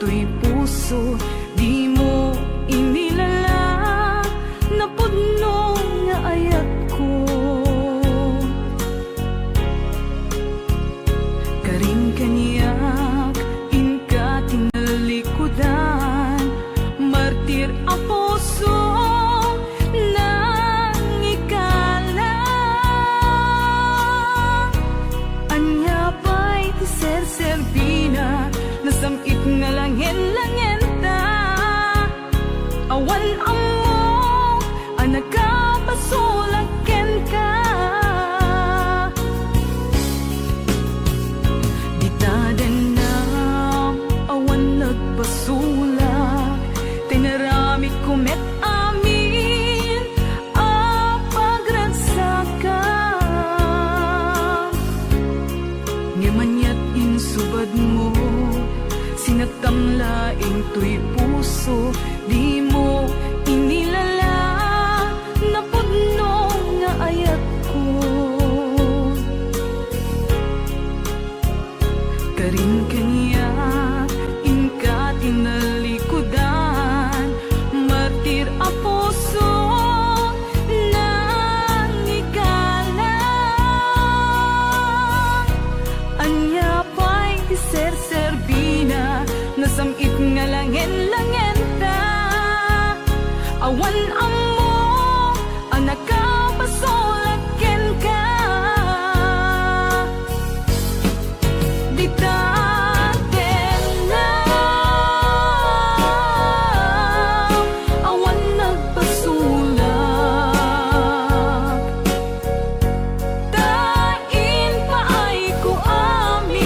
to'y puso, di mo inilala, napudno nga ayat ko. Karing kaniyak, inka tinalikudan, martir ang puso, nang ikalang. Anya pa'y tiser-serbina, nasamit nga langin-langin ta. Awan amo, anak ka, pasulaken ka. Ditadan na, awan nagpasulak, tinarami kumet amin, apagransakan. Ngamanyat insubad mo, sinagtamlaing to'y puso, di mo inilala, napudno nga ayat ko. Karing kaniya, inka tinalikudan, martir ang puso, nang ikalang. Anya pa'y tiser-serbina, nasamit nga langin-langin ta. Awan amo, anak ka, pasulaken ka. Ditaten na, awan nagpasulak, tain pa ay ko amin,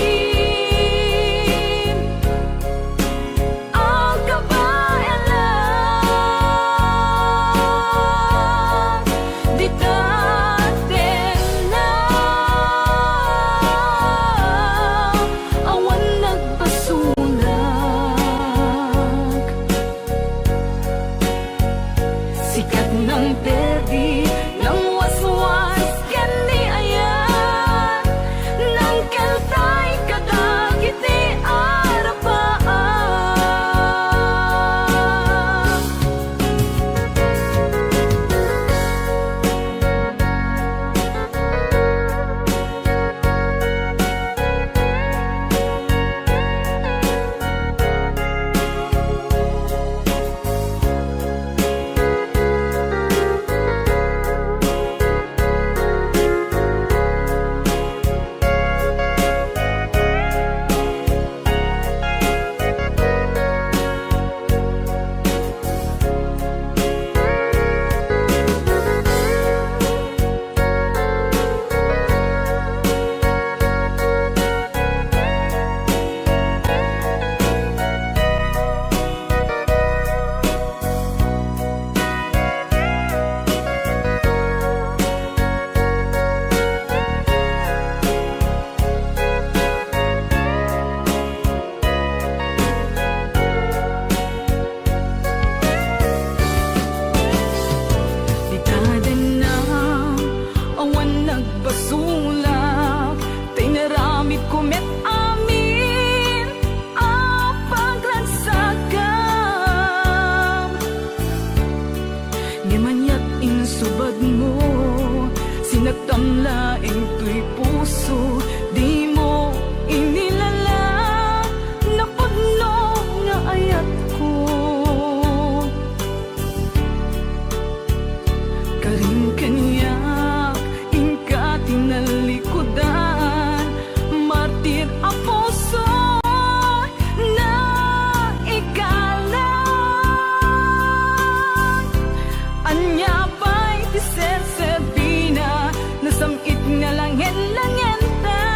ang kabayan lang. Ditaten na, awan nagpasulak, sikat ng perdi, ng waswas kani ayan, ng kaltay kadagiti arapaan. Ditadan na, awan nagpasulak, tinaramid kumet amin, apaglansakan. Ngamanyat insubad mo, sinagtamlaing to'y puso, di mo inilala, napudno nga ayat ko. Karing kaniyak, inka tinalikudan, martir ang puso, na ikalang. Anya pa'y tiser-serbina, nasamit nga langin-langin ta.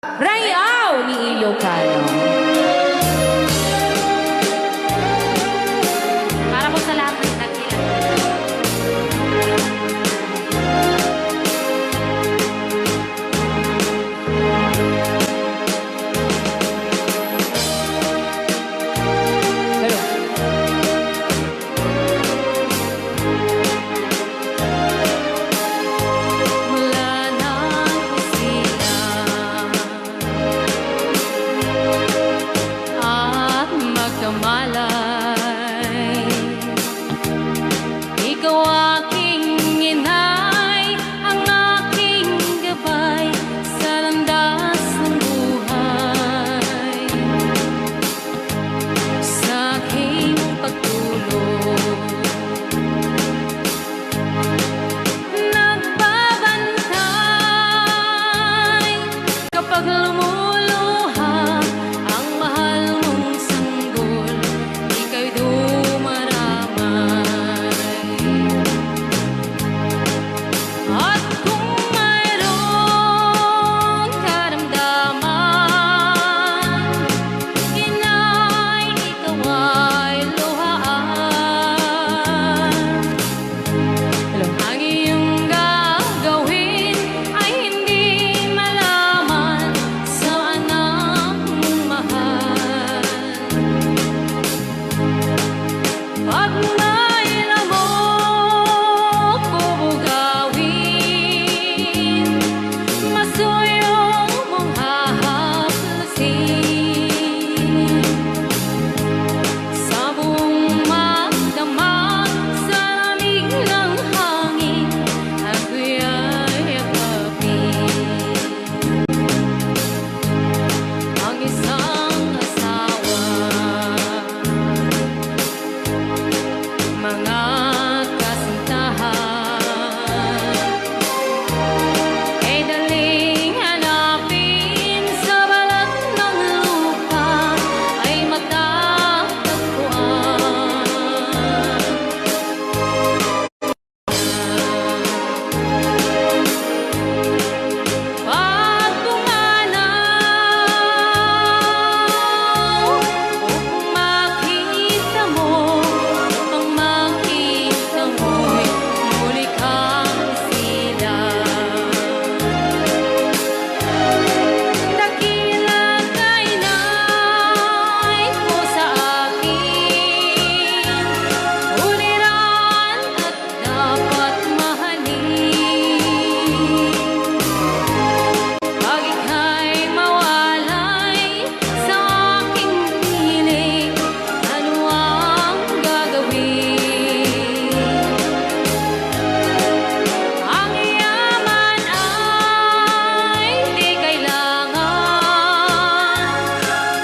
Rayaw ni Ilocano. Para po sa lahat ng nagkilan. Hello. Wala nang kusina at magkamalay. Ikaw aking inay, ang aking gabay sa landas ng buhay. Sa aking pagtulog, nagbabantay kapag lumuluha ang mahal mong sanggol, ika'y dumaramay. At kung mayroong karamdaman, inay, ikaw ay luhaan. Ang iyong gagawin ay hindi malaman sa anak mong mahal. Pag may lamok o bugawin, masuyong mong hahaplasin. Sa buong magdamag, sa lamig ng hangin, ako'y yakapin. Ang isang asawa, mga kasintahan, ay daling hanapin sa balat ng lupa, ay matatagpuan. Pag pumanaw, upang makita mo, upang makita mo'y muli kang silang. Dakila kay nay ko sa akin, uliran at dapat mahalin. Pag ika'y mawalay sa aking piling, ano ang gagawin? Ang yaman ay di kailangan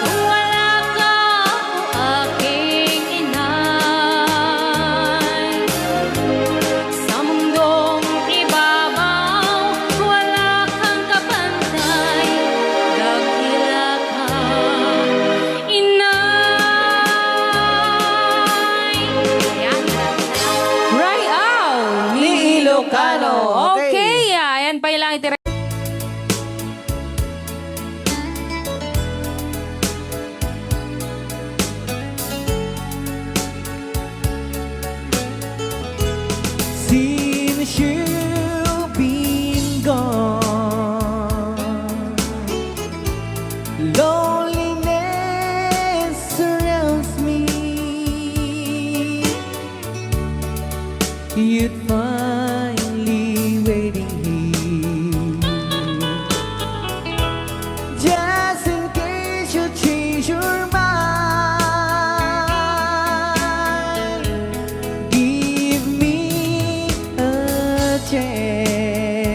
kung wala ka o aking inay. Sa mundong ibabaw, wala kang kapantay, dakila ka, inay. Yan. Rayaw ni Ilocano. Okay. Okay, ayan pa ilang itira. Since you've been gone, loneliness surrounds me. You'd finally waiting here, just in case you change your mind. Give me a chance.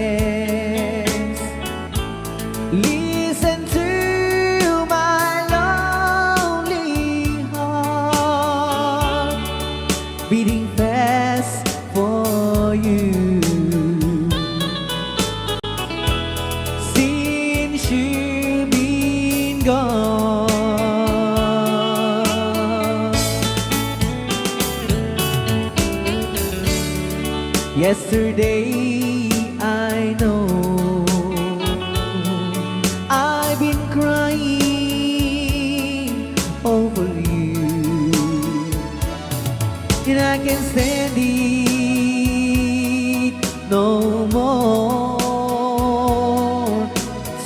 Listen to my lonely heart beating fast for you. Since you've been gone, yesterday I know I can't stand it no more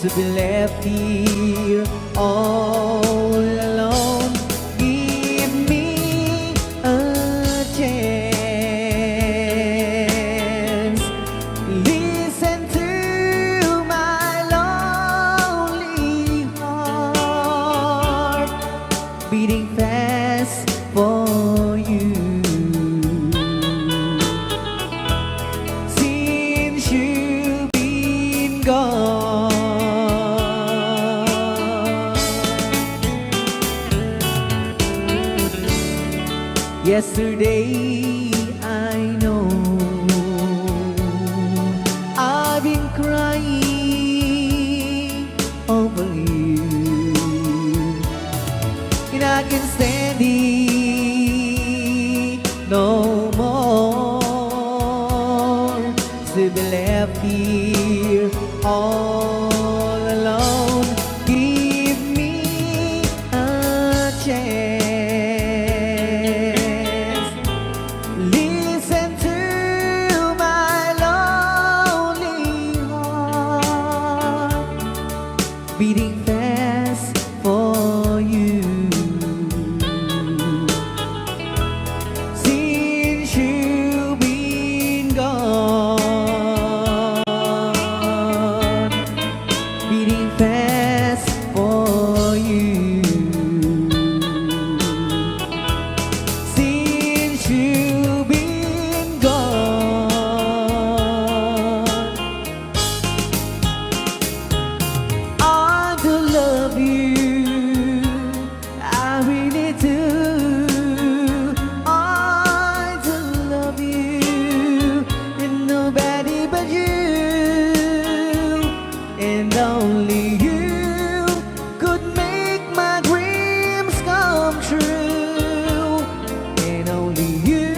to be left here all alone. Give me a chance. Listen to my lonely heart beating fast for you. Since you've been gone, yesterday I know I've been crying over you, and I can stand it no more to be left here all alone. Give me a chance. Listen to my lonely heart beating fast for you. Since you've been gone, beating fast for you. Since you've been gone, I do love you, I really do. I do love you, and nobody but you, and only you could make my dreams come true, and only you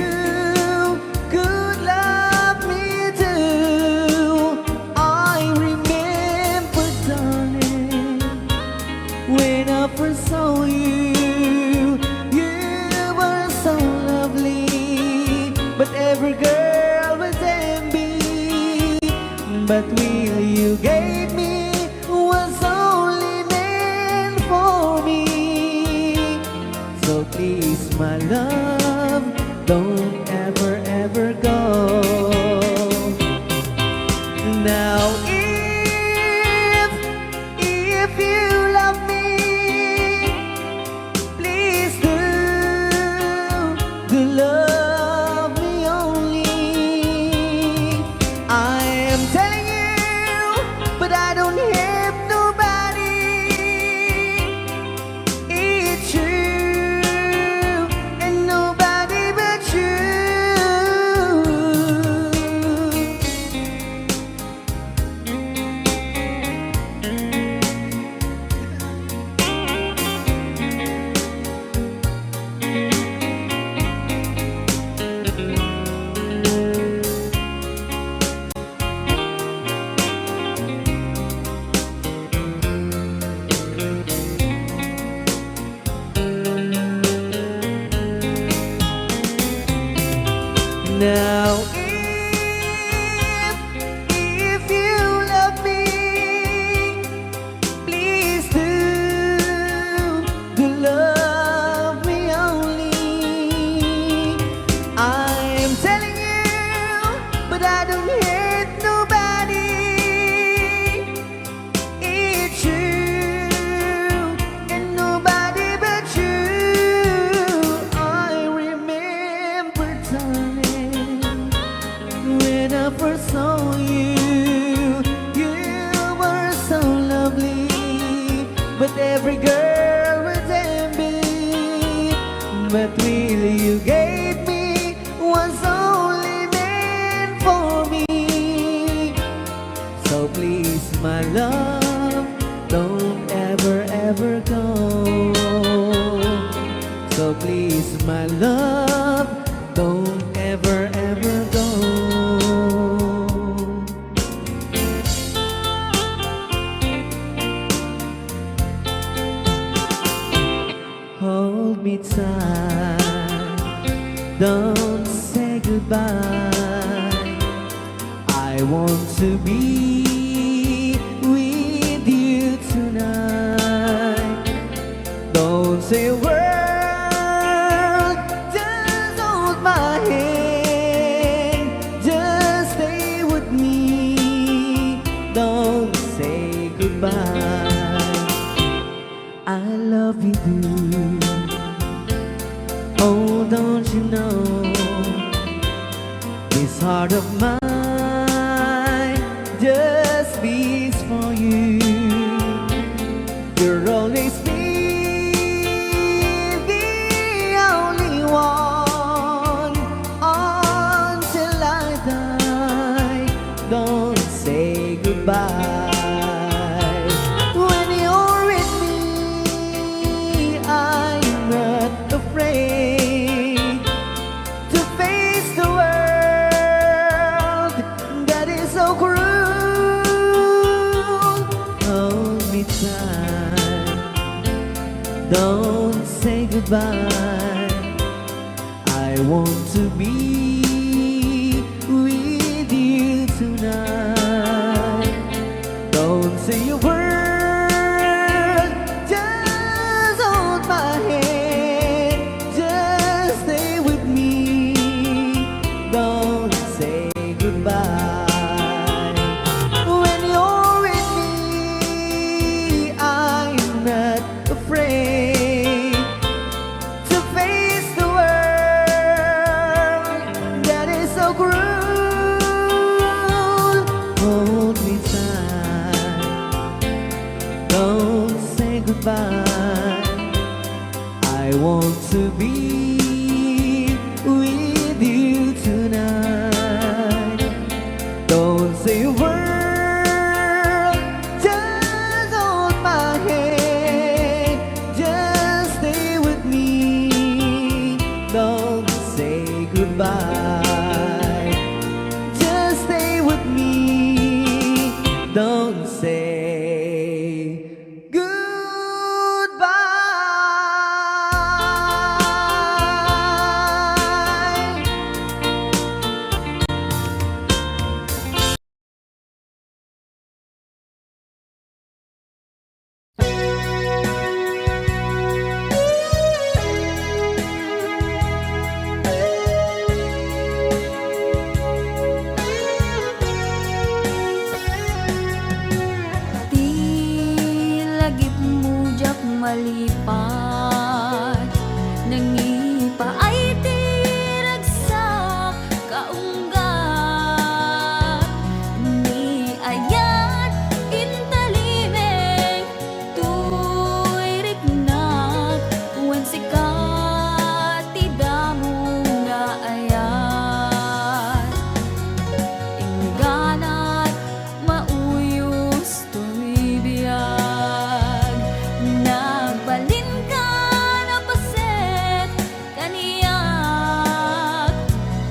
could love me too. I remember, darling, when I first saw you, you were so lovely, but every girl was envy. But will you gave me was only meant for me. So please, my love, don't ever, ever go. Now if you love me, please do love me only. I am telling you, but I don't have nobody. It's you and nobody but you. Now if you love me, please do love me only. I'm telling you, but I don't hate nobody. It's you and nobody but you. I remember, darling, when I first saw you, you were so lovely, but every girl was envy. But will you gave me was only meant for me. So please, my love, don't ever, ever go. So please, my love, don't ever, ever go. Hold me tight, don't goodbye. I want to be with you tonight. Don't say a word, just hold my hand. Just stay with me. Don't say goodbye. I love you, dude. Oh, don't you know, this heart of mine just beats for you. You'll always be the only one until I die. Don't say goodbye. When you're with me, I'm not afraid to face the world that is so cruel. Hold me tight, don't say goodbye. I want to be with you tonight. Don't say a word, just hold my hand. Just stay with me. Don't say goodbye. When you're with me, I'm not afraid to face the world that is so cruel. Hold me tight, don't say goodbye. I want to be with you tonight. Don't say a word, just hold my hand. Just stay with me. Don't say goodbye. Just stay with me. Don't say goodbye. Di lagip mujak malipat, nangipa ay tiragsak kaunggat. Ni ayat intalimeng tuirik na wen sikat tidamo nga ayat. Ingganat mauyos tuy biyag, nagbalin ka na paset kaniyak.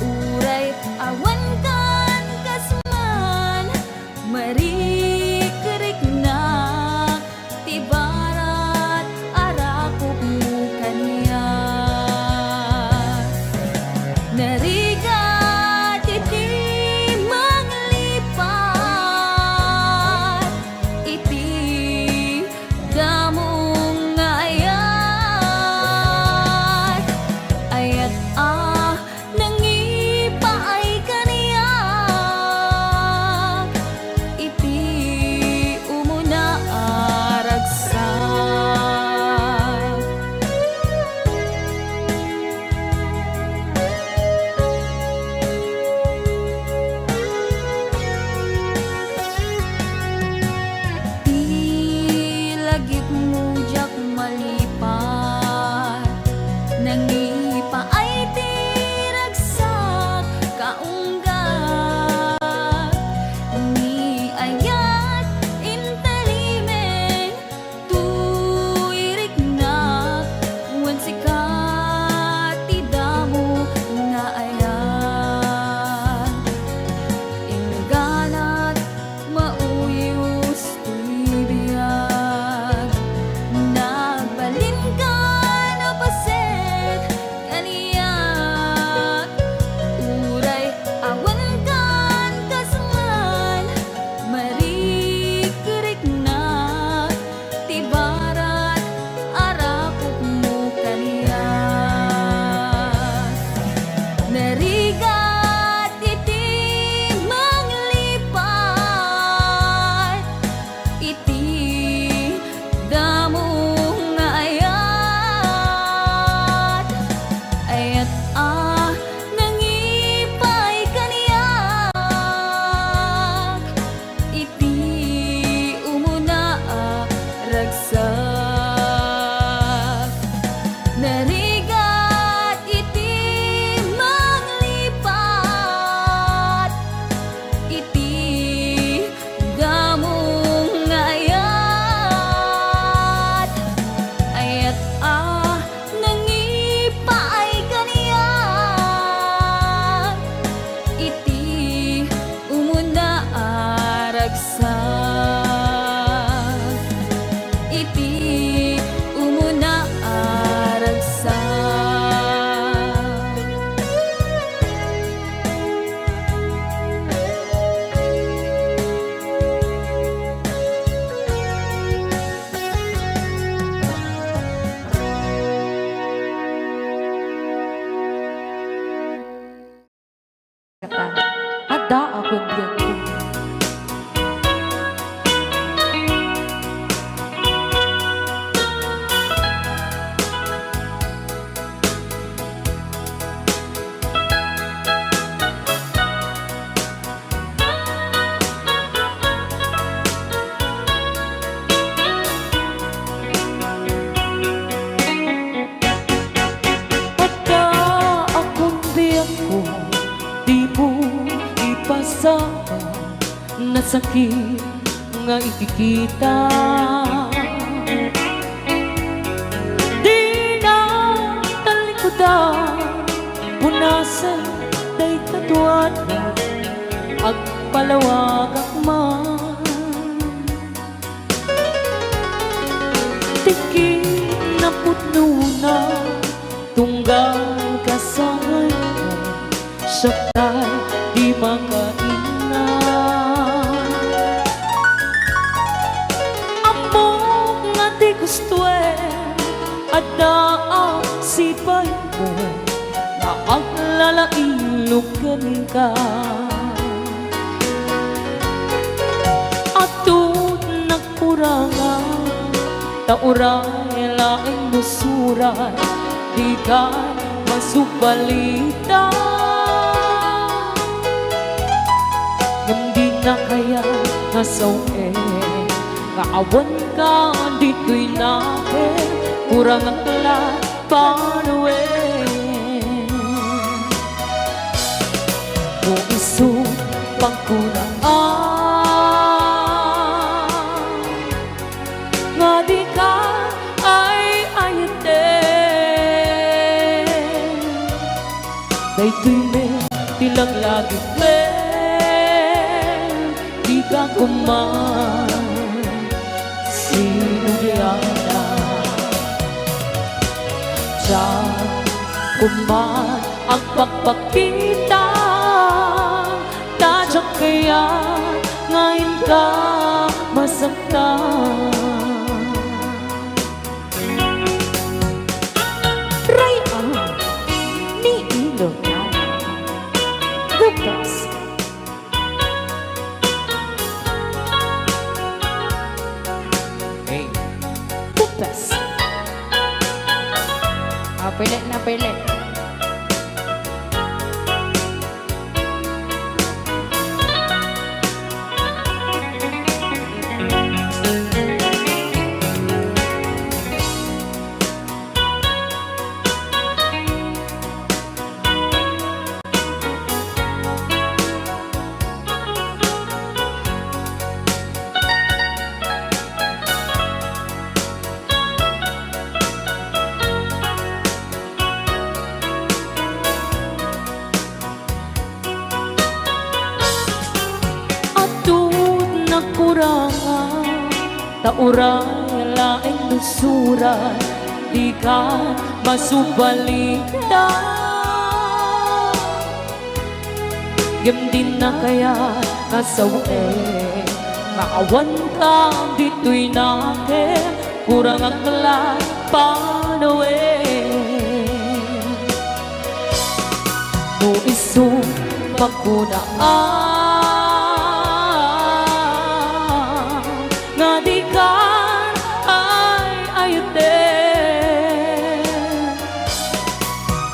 Uray awan kan kasman, marikerik na tibarat arakop mo kaniyak. Narigat iti maglipat, iti damong nga ayat. Ayat nangipa ay kaniyak, iti umuna aragsak. Di lagip mujak malipat, nangipa ay tiragsak kaunggat. Ni ayat intalimeng tuirik na wen sikat tidamo nga ayat. Ingganat mauyos tuy biyag, nagbalik sakit nga ikikita. Di na talikudan, punasan day katuan, agpalawag akman. Tiki na putno na, tunggal kasangay mo, syakay di makaina. Amo nga di gusto at daang sipay mo, na ang lalailugan ka. Atut nagkurangan, tauray laing musuray, di ka masubalita. Hindi na kaya nasawe, nga awan ka dito'y nakin, kurang ang lahat panuwe. Kung iso pangkunaan, nga di ka ay ayate. Daytoy me tilang lagi di ka kuman sinugiyana. Diyan kuman ang pagpakita, tadyak kaya ngayon ka masaktan. Raya ni Ilocano, the best. Hey, The best. Perle na perle. Tauray laing lusuran, di ka masubalita. Gamdin na kaya nasawe, maawan ka dito'y nakin, kurang ang lahat panawe. No iso pagkunaan, nga di ka ay ayate.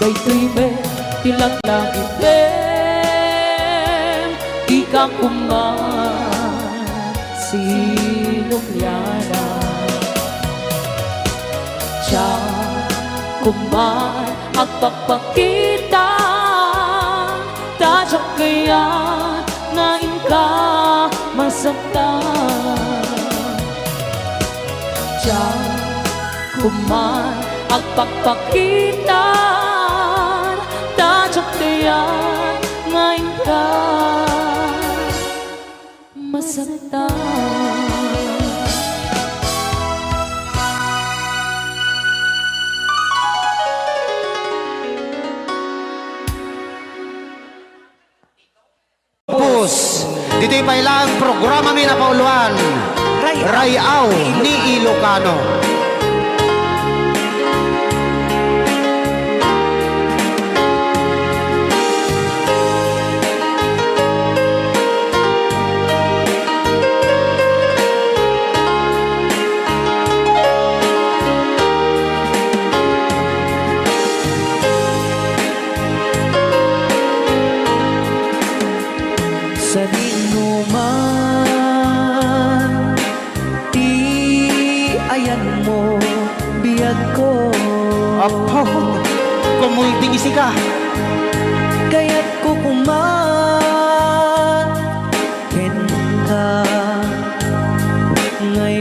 Daytoy me tilang lagi di ka kuman sinugyana. Diyan kuman ang pagpakita, tadyak kaya ngayon ka masaktan. Diyan kuman ang pagpakita, tadyak kaya ngayon ka masaktan. Pus, dito'y pailang programa mi na pauluan, Rayaw ni Ilocano. Sa dinuman, di ayan mo biyag ko. Apo, kumulting isi ka. Kaya't ko kuman ken ka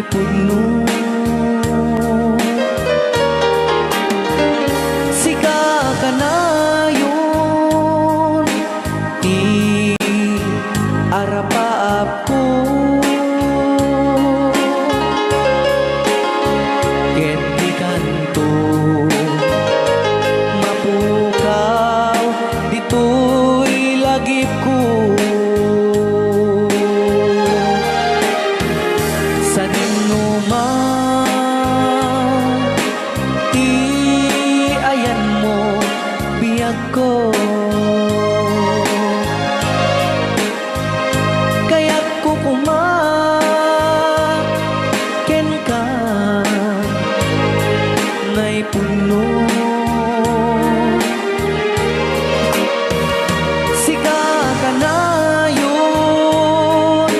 puno. Sika ka na yun, di arapaap ko. Ket di kanto mapukaw, dito'y lagip ko. Sa dinuman, di ayan mo biyag ko. Kaya't kukumaken ka na'y puno. Sika ka na yun,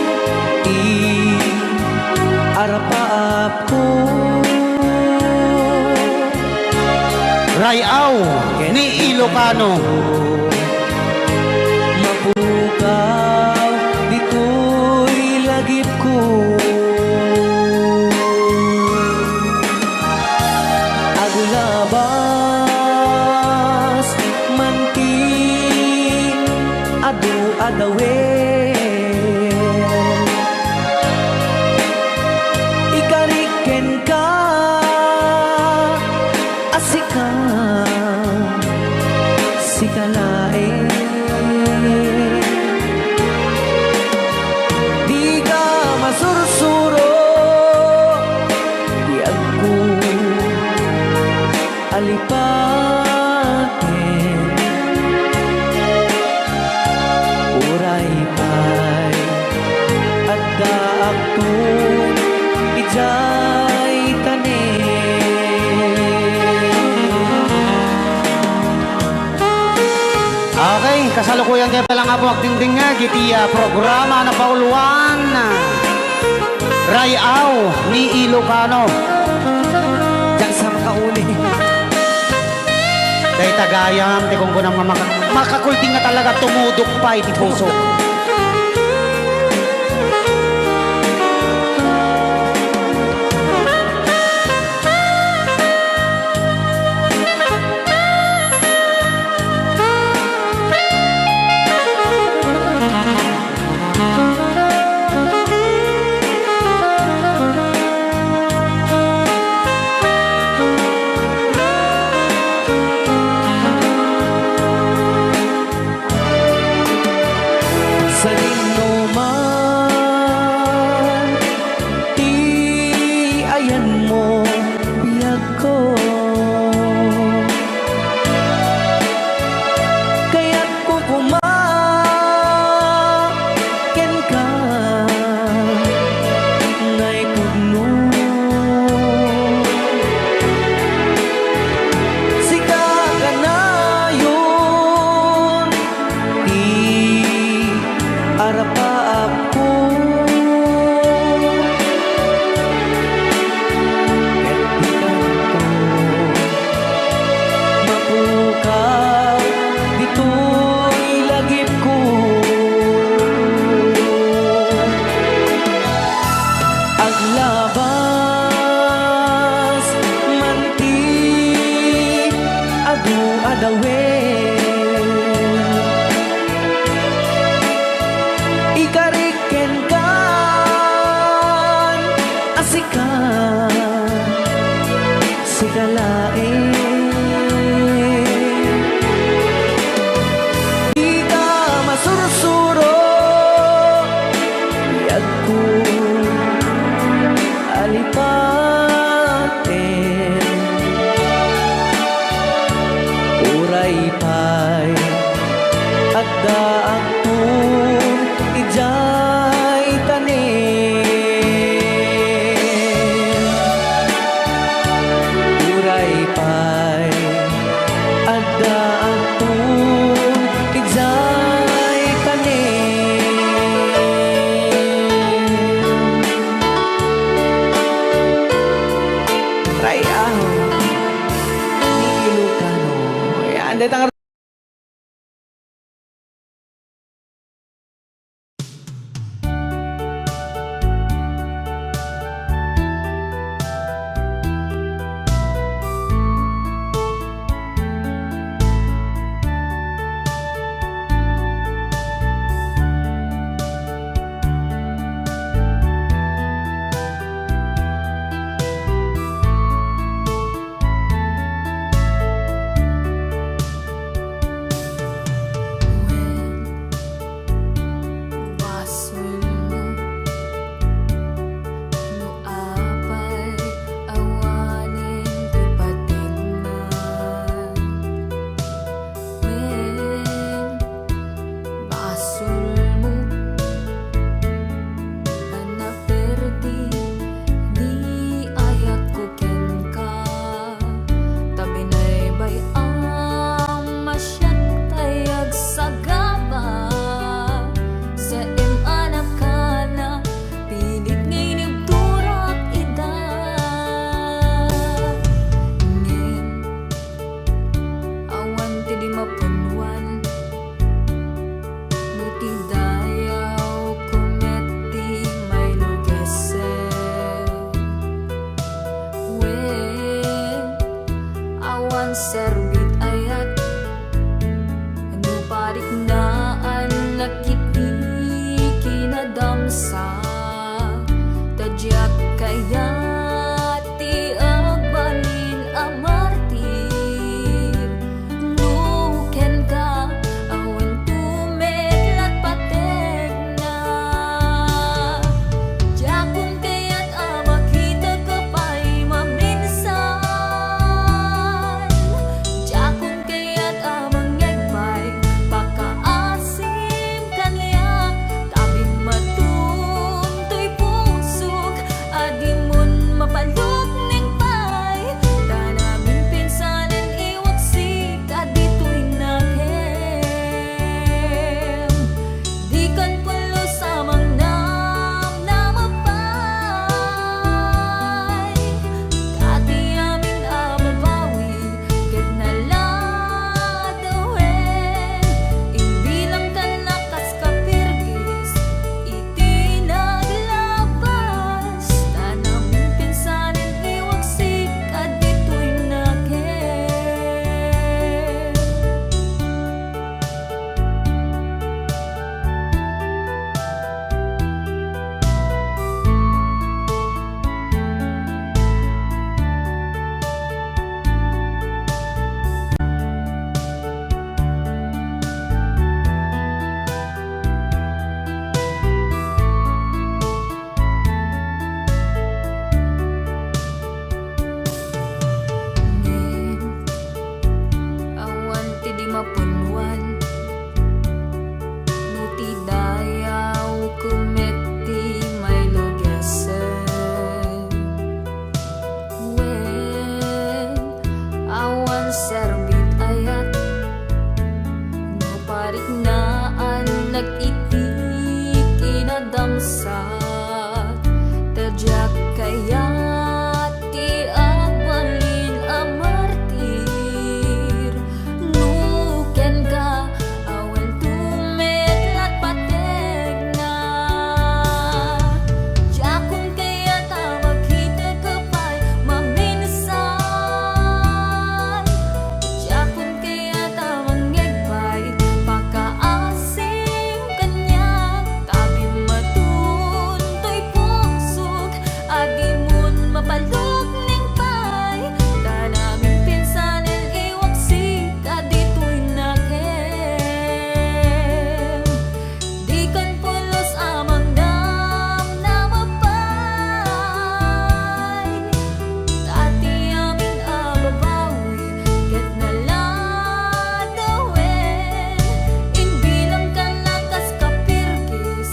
arapaap ko. Rayaw ni Ilocano. Mapukaw, dito'y lagip ko. Aglabas, manting, adu-adawen. Ikariken ka, asika, sikalae. Di ka masursuro, di ako alipatin. Uray pa'y at daak to ijay tanin. Okay, kasalukuyan kayo palang nga po agdingding nga gitiya programa na pauluan. Rayaw ni Ilocano. Diyan sa makauli. Dahil tagayam, di kung kunang makakulting nga talaga tumudok pa iti puso. Sa dinuman, di ayan mo biyag ko. Kaya't kukumaken ka na'y puno. Sika ka na yun, di arapaap ko. Ket di kanto mapukaw, dito'y lagip ko. Aglabas, manti, adu-adawen. Ikariken kan, asika, sikalae. Di ka masursuro, biyag ko alipatin. Uray pa'y at daak ko ijay tanin. Uray pa'y at daak ko ijay tanin. Rayaw ni Ilocano. Yan, datang serbit ayat Anu parik naan nakiti kinadamsa Tajak kayat ti agbalin amartir Nuken ka awan tumetlat patek na Jakong kayat makita ka pa'y maminsan Jakong kayat mangyagpay pakaasim kaniyak Tabing matuntoy pusok Adimon mapalok ning pay Tanaming pinsanan iwaksik Adito'y nakem Di kan pulo sa mangnam na mapay Kati amin mabawi Ket naladawin Imbilang ka nakas kapirgis Iti naglabas Tanaming pinsanin iwaksik Adito'y nakem Awan ti di mapunwan Nuti dayaw kumeti may lugasan Wen awan serbit ayat No parik naan nag-iti kinadamsa Tajak kayat ti agbalin amartir Nuken ka awan tumetlat patek na Jakong kayat makita ka pa'y maminsan Jakong kayat mangyagpay pakaasim kaniyak Tabing matuntoy pusok Adimon mapalok ning pay Tanaming pinsanan iwaksik Adito'y nakem Di kan pulos amang dam na mapay Tati aming babawi Ket naladawin Imbilang ka nakas kapirgis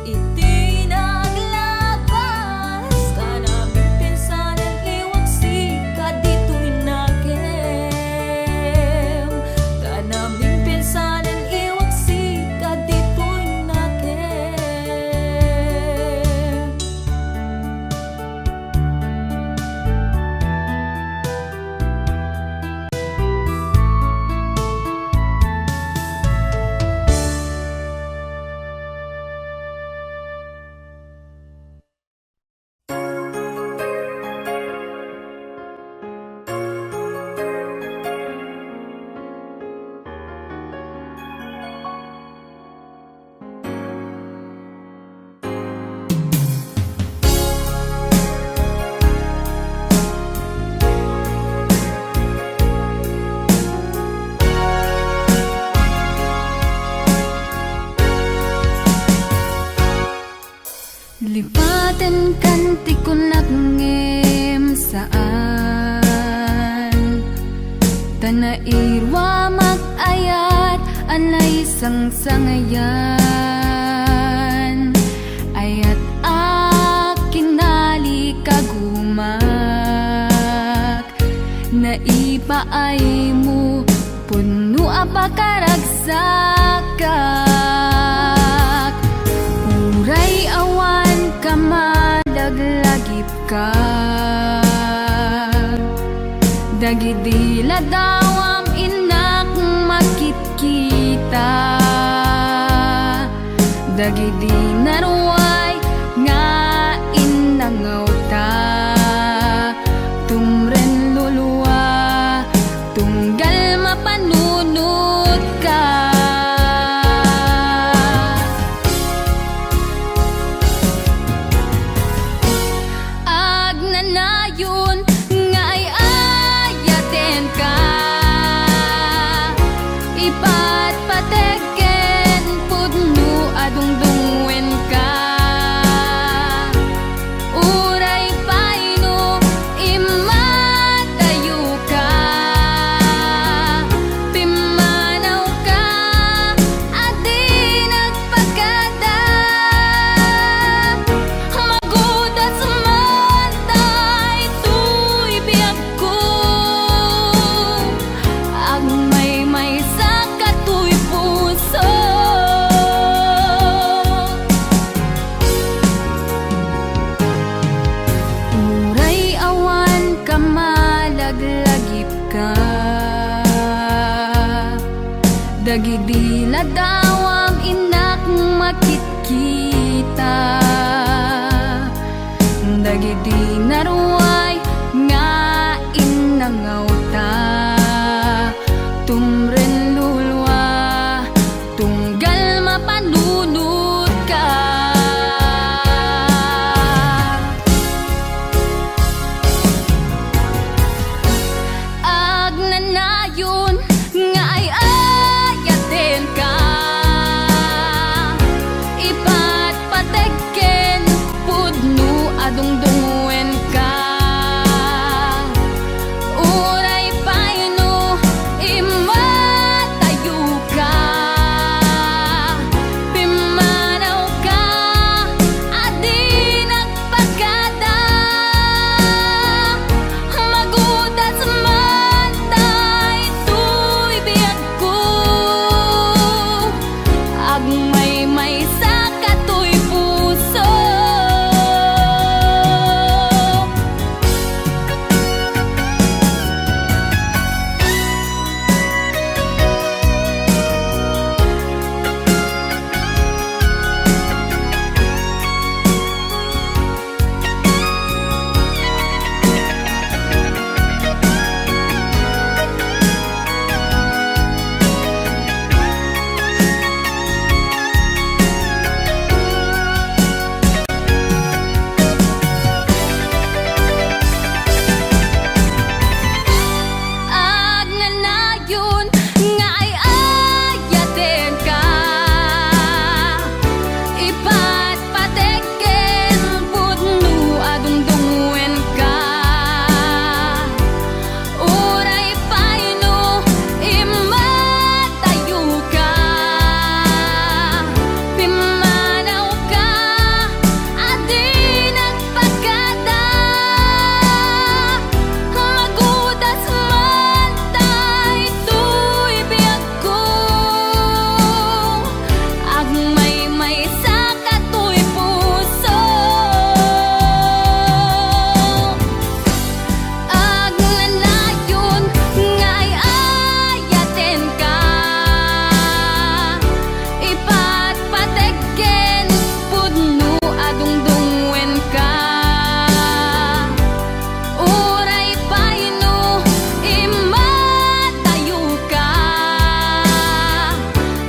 Iti naglabas Tanaming pinsanan iwaksik Adito'y nakem Tanaming pinsanan iwaksik Adito'y nakem Lipatan kan ti kunak ngem saan Tanairwa mag-ayat Anay sang-sangayan Ayat akin nali kagumak Naipaay mo Puno apakaragsakak Uray awan ka madaglagip ka Dagidila dawam inak makitkita Dagidi naruay nga inangaw ta Tumren luluwa tum Dagidi ladawam inak makitkita, dagidi naruay nga inangauta, tumren lulwa tunggal mapanunod ka. Agnanayon nga ay ayaten ka, ipat pategken pudno adungdungwen ka. Uray paino imatayo ka, pimanaw ka adi nagpagada, magudas man tay tuy biyag ko, agmay sa katoy puso. Agnanayon nga ay ayaten ka, ipat pategken pudno adungdungwen ka. Uray paino imatayo ka, pimanaw ka adi nagpagada, magudas man tay tuy biyag ko, agmay sa katoy puso. Agnanayon nga ay ayaten ka, ipat pategken pudno adungdungwen ka. Uray paino imatayo ka,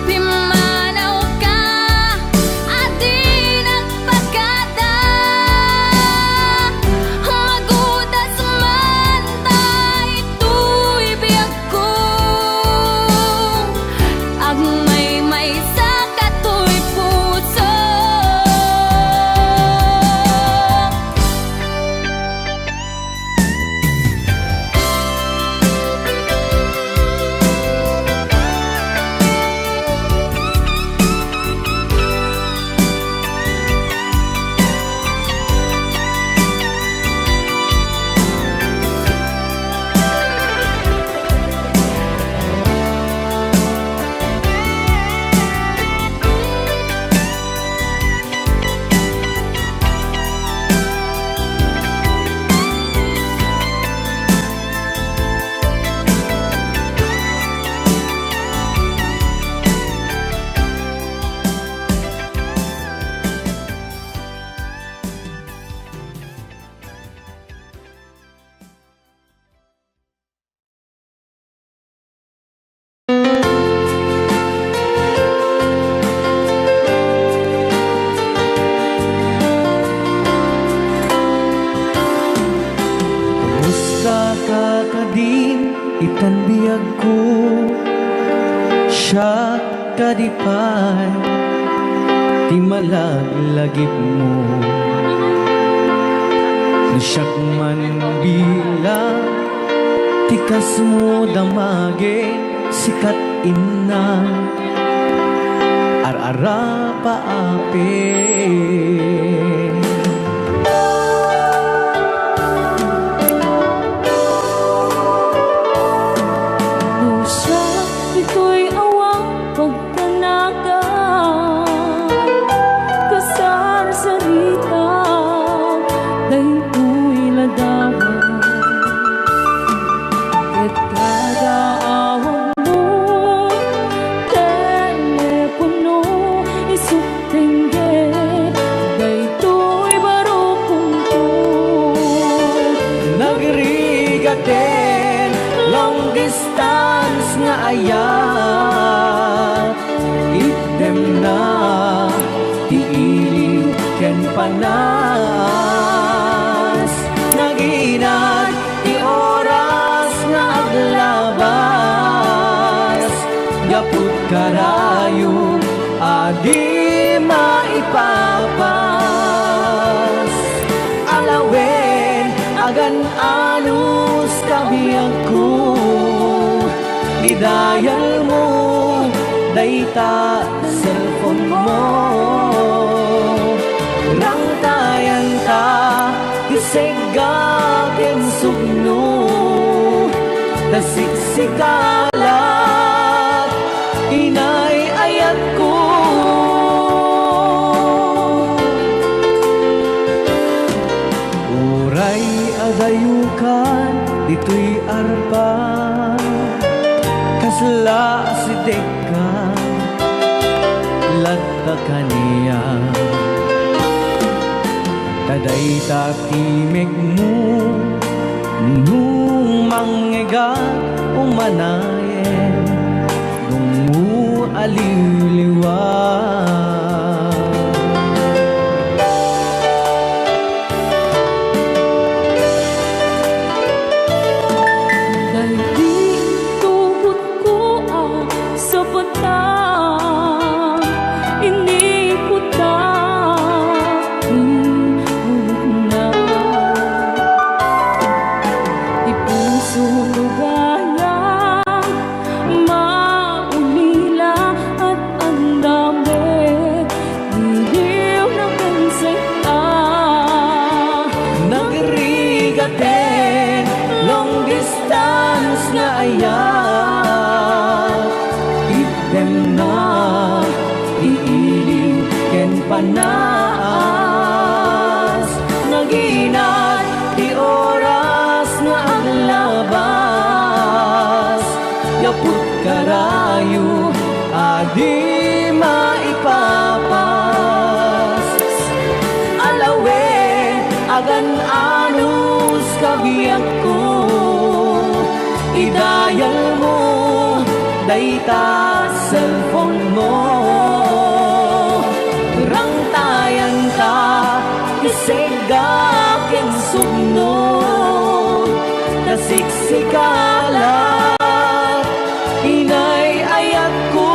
pimanaw ka adi nagpagada, magudas man tay tuy biyag ko, agmay sa katoy puso. Musta ka kadin itan biyag ko, siya kadipay ti malaglagip mo. Siyak man bilang tikas mo damage sikat inna ar-ara paape. Lusa ito'y awang pagkanaga, kasar sarita daytoy ladawan, ket kada awang mo'y nagrigaten long distance nga ayat idem na tiiliw ken panas naginat ti oras nga aglabas gapud karayo adi maipapas alawen agan anus kabiyag ko didayal mo dayta cellphone mo nang tayan ta disegaken sugno tasiksikalat inay ayat ko uray agayukan dito'y arpa kasla si deka lagta kaniya taday tatimig mo nung mangega umanayen nung mo aliliwan Dahil di tubod ko sa batang iniputan na di puso ko gayang maulila at ang dami diliw na kansita nagrigaten long distance nga ayat idem na iiliw ken panas naginat di oras nga aglabas yaput karayo adi maipapas alawen agan anus kabiyag ko idayal mo dayta cellphone mo rang tayan ka isegaken sugno tasiksikalat inay ayat ko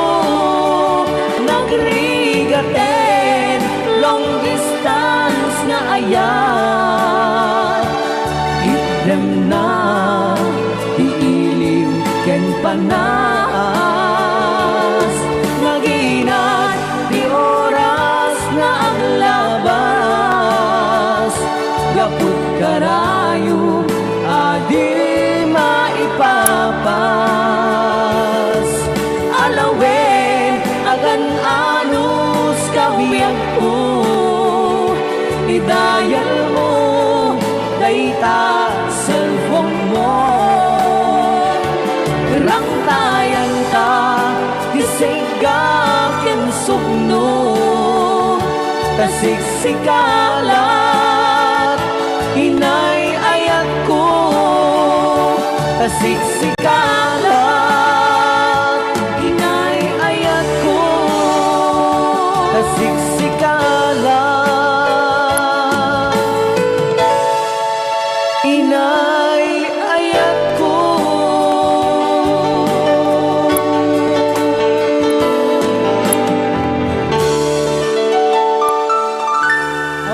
nagrigaten long distance nga ayat idem na iiliw ken panas naginat di oras nga aglabas gapud karayo adi maipapas alawen agan anus kabiyag ko idayal mo dayta cellphone mo rang tayan ka disegaken sugno tasiksikalat inay ayat ko tasiksikalat inay ayat ko tasiksikalat inay ayat ko.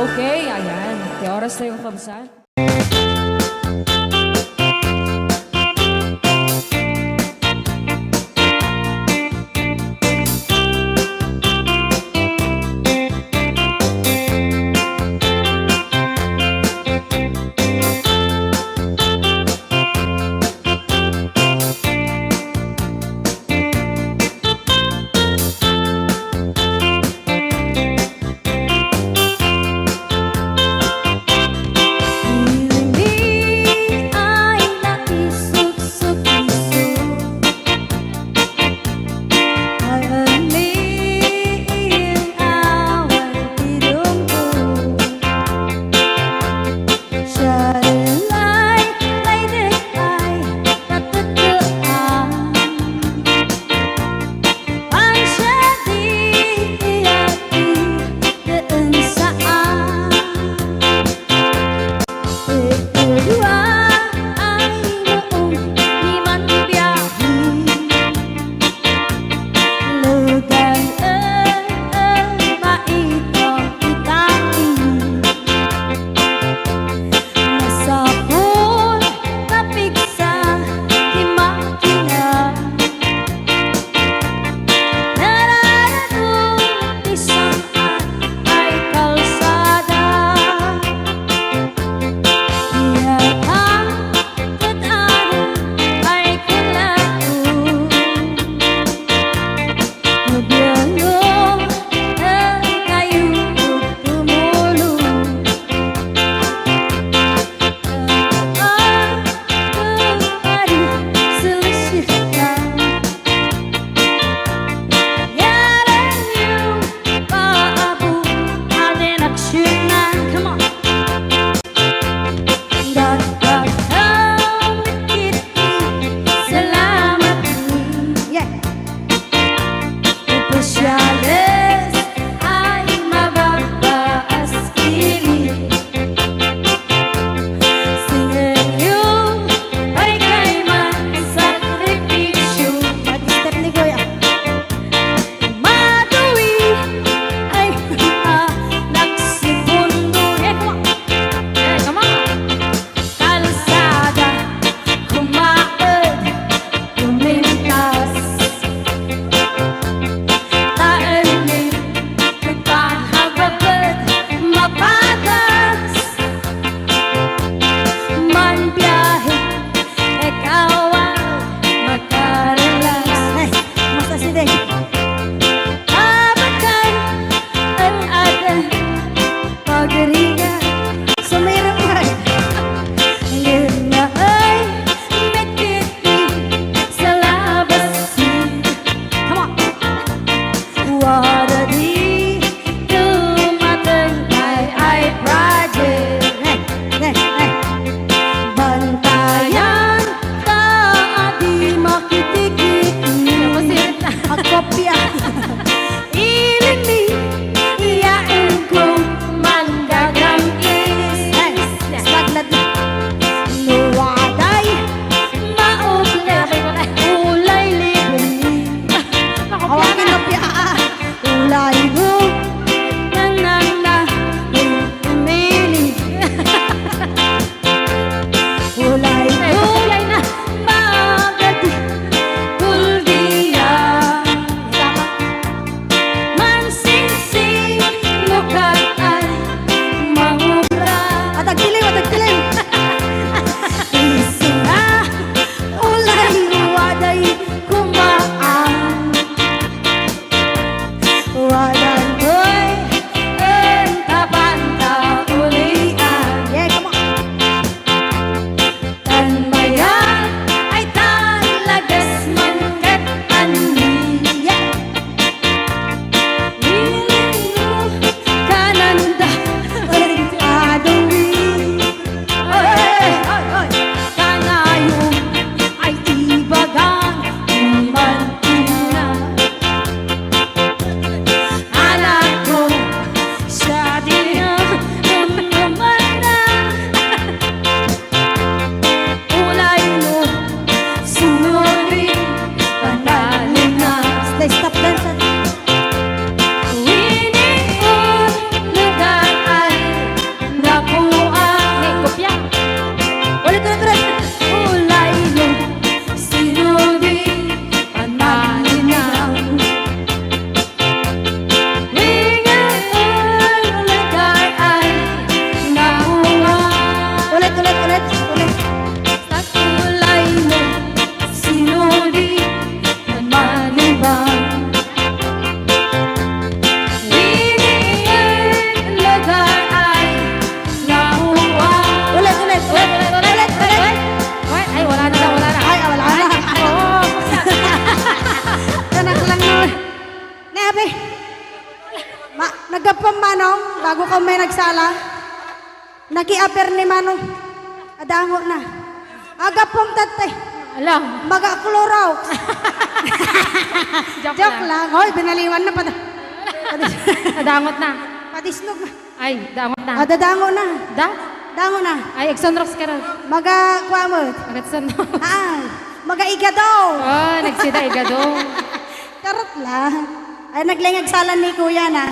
Okay, ayan. Di oras tayo kabsat. bago ka may nagsala. Nakiaper ni Mano. Adango na. Agapong tate. Ala, Magakluraw. joke Joke lang. lang. Hoy, binaliwan na pa. Nadangot na. Patisnog na. Ay, dangot na. Dadango na. Da? Dango na. Ay, Exonrox ka rin. Magakuha mo. Agatsunrox. Ah, magaiga daw. Oh, nagsida igado. Karot lang. Ay, naglingagsalan ni Kuya na.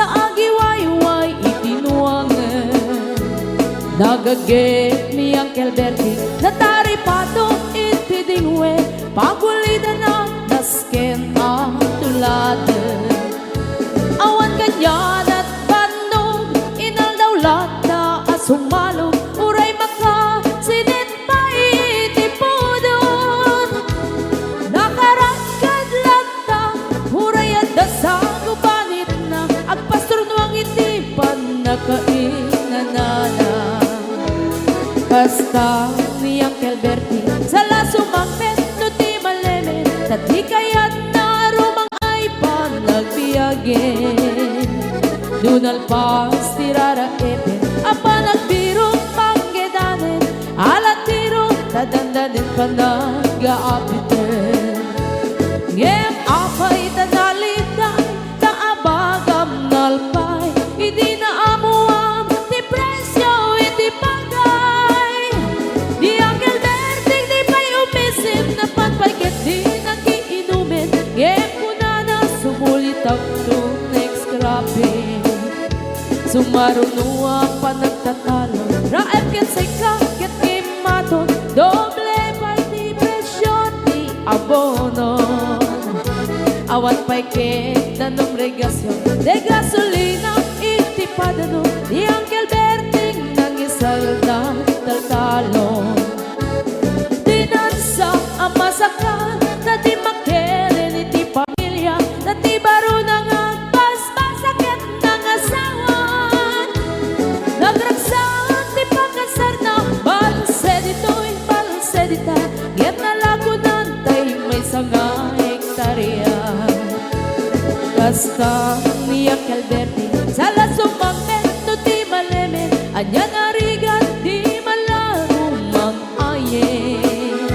sa agiwayway itinuangan. Nagagit ni Uncle Bertie natari pato itidingwe pagulida na nasken ang tuladan. Awan kanyan at bandog inaldawlat na asumalog uray maka sinit pa itipudon. Nakaragkad lang ta uray at dasang ubanit na agpastor nuang itipan nakainanana. Basta ni Uncle Bertie sa lasumangpet no ti maleme tati kayat na rumang ay panagbiyagen. Dunal pas tirara epen apa nagbirong panggedanen alatiro tadandanen panag-aapiten. Ngem apay tanalitan taabagam nalpay hindi na amuam ti presyo iti pagay. Di Uncle Bertie di pa'y umisim na panpagket di nakiinumin. Ngem kuna na sumulit ang next grabe. Sumaruno ang panagtatalo raep ket say kaket kimaton doble pa'y di presyo ti abono. Awan pa'y ket tanong regasyon de gasolina iti padano. Di Uncle Bertie nang isalda taltalon. Dinansa ang masakan na di makeren iti pamilya na di baro nang agpas-pasakit ng asawan. Nagragsan di pagkasar na balse dito'y balse dita get na lagunan tay may sanga hektarya. Basta ni Uncle Bertie sa lasumangpet no ti maleme anya narigat di malarong mag-ayen.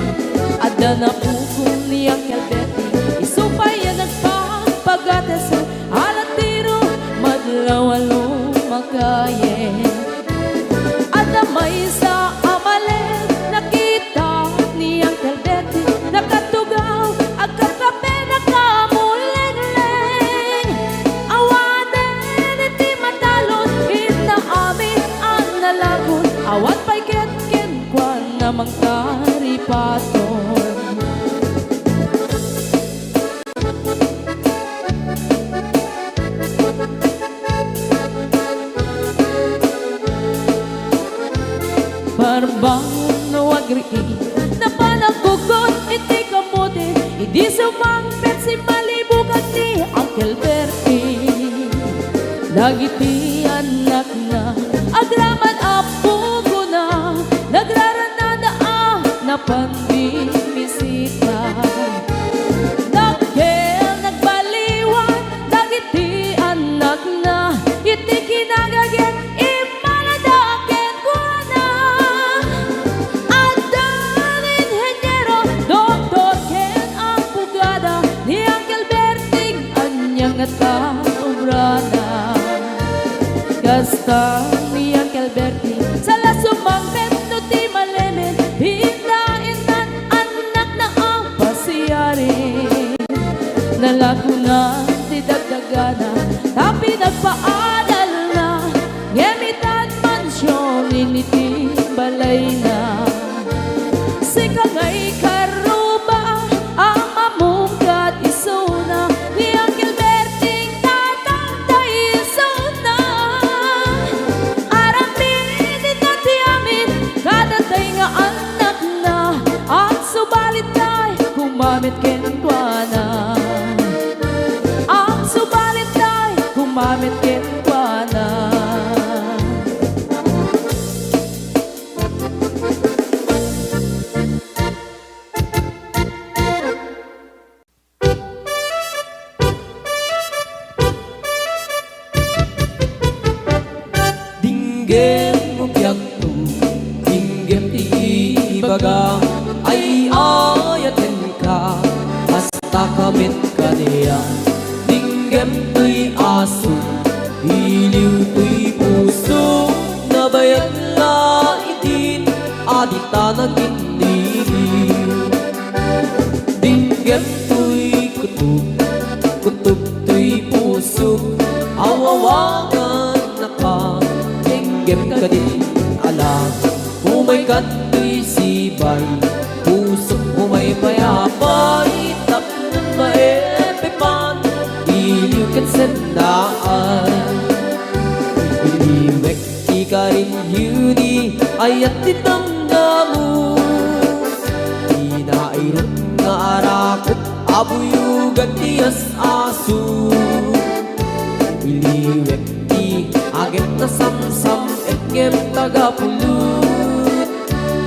Adda na pukong ni Uncle Bertie isupay yan nagpapagatasal alatiro madlawalo makayen. Adda may sa amalen nakita ni Uncle Bertie nakatugaw agkakape nakamuleng-leng. Awanen iti matalon ita amin ang nalagon awan pa'y ket-ken kwan namang karipaton. Parbangon na wagriin na panagkugot iti kamuti hindi sumangpet si malibugan ni Uncle Bertie. Dagiti anak na agraman apugo na nagraranada na panbimisita. Dagkel nagbaliwan dagiti anak na iti kinagaget imaladaken ko na. Andan inhenyero doktor ken ang pugada ni Uncle Bertie anyang nataobrana. Gasta ni Uncle Bertie sa lasumangpet no ti malemen hindain nan anak na ang pasiyari. Nalagunan ti dagdagana tapi nagpaadal na ngemitan mansyon initi balay na. Sika nga'y karuba ang mamungkat isuna ni Uncle Bertie tatangtay isuna. Aramin inati amin kadatay nga anak na ang subalit tay kumamit kenkwana. Ang subalit tay kumamit kenkwana. Dinggem mo biyagto, dinggem ti ibaga, ay ayaten ka, hasta kamit ka niya. Dinggem to'y aso, iliw to'y puso, nabayag la itin, adita nag-iniliw. Dinggem to'y kutub, kutub to'y puso, awawa ka din alam. Umay kato'y sibay, pusok umay payapay, tapos maepepan, iliw kan sendaan. Iliwek ika rin yuni, ayat ditamdamu. Inairot nga arakot, abuyugan tiyas asu. Iliwek ti agem na samsam, etngem tagapulut.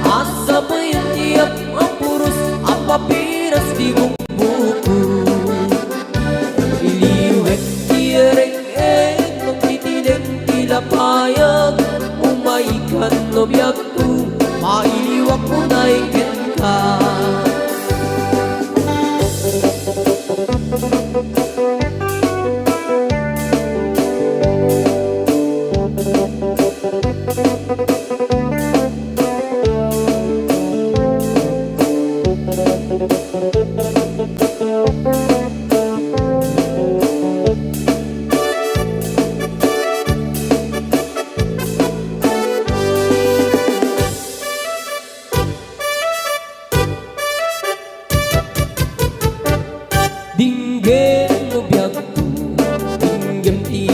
Asa pa yan tiyap ang puros, ang papiras di bumbuko. Iliwek ti ereng-eng, nung titinig tilapayag. Umaikan no biyag tu, mailiwak mo na ikin ka. Dinggem no biyag tu, dinggem ti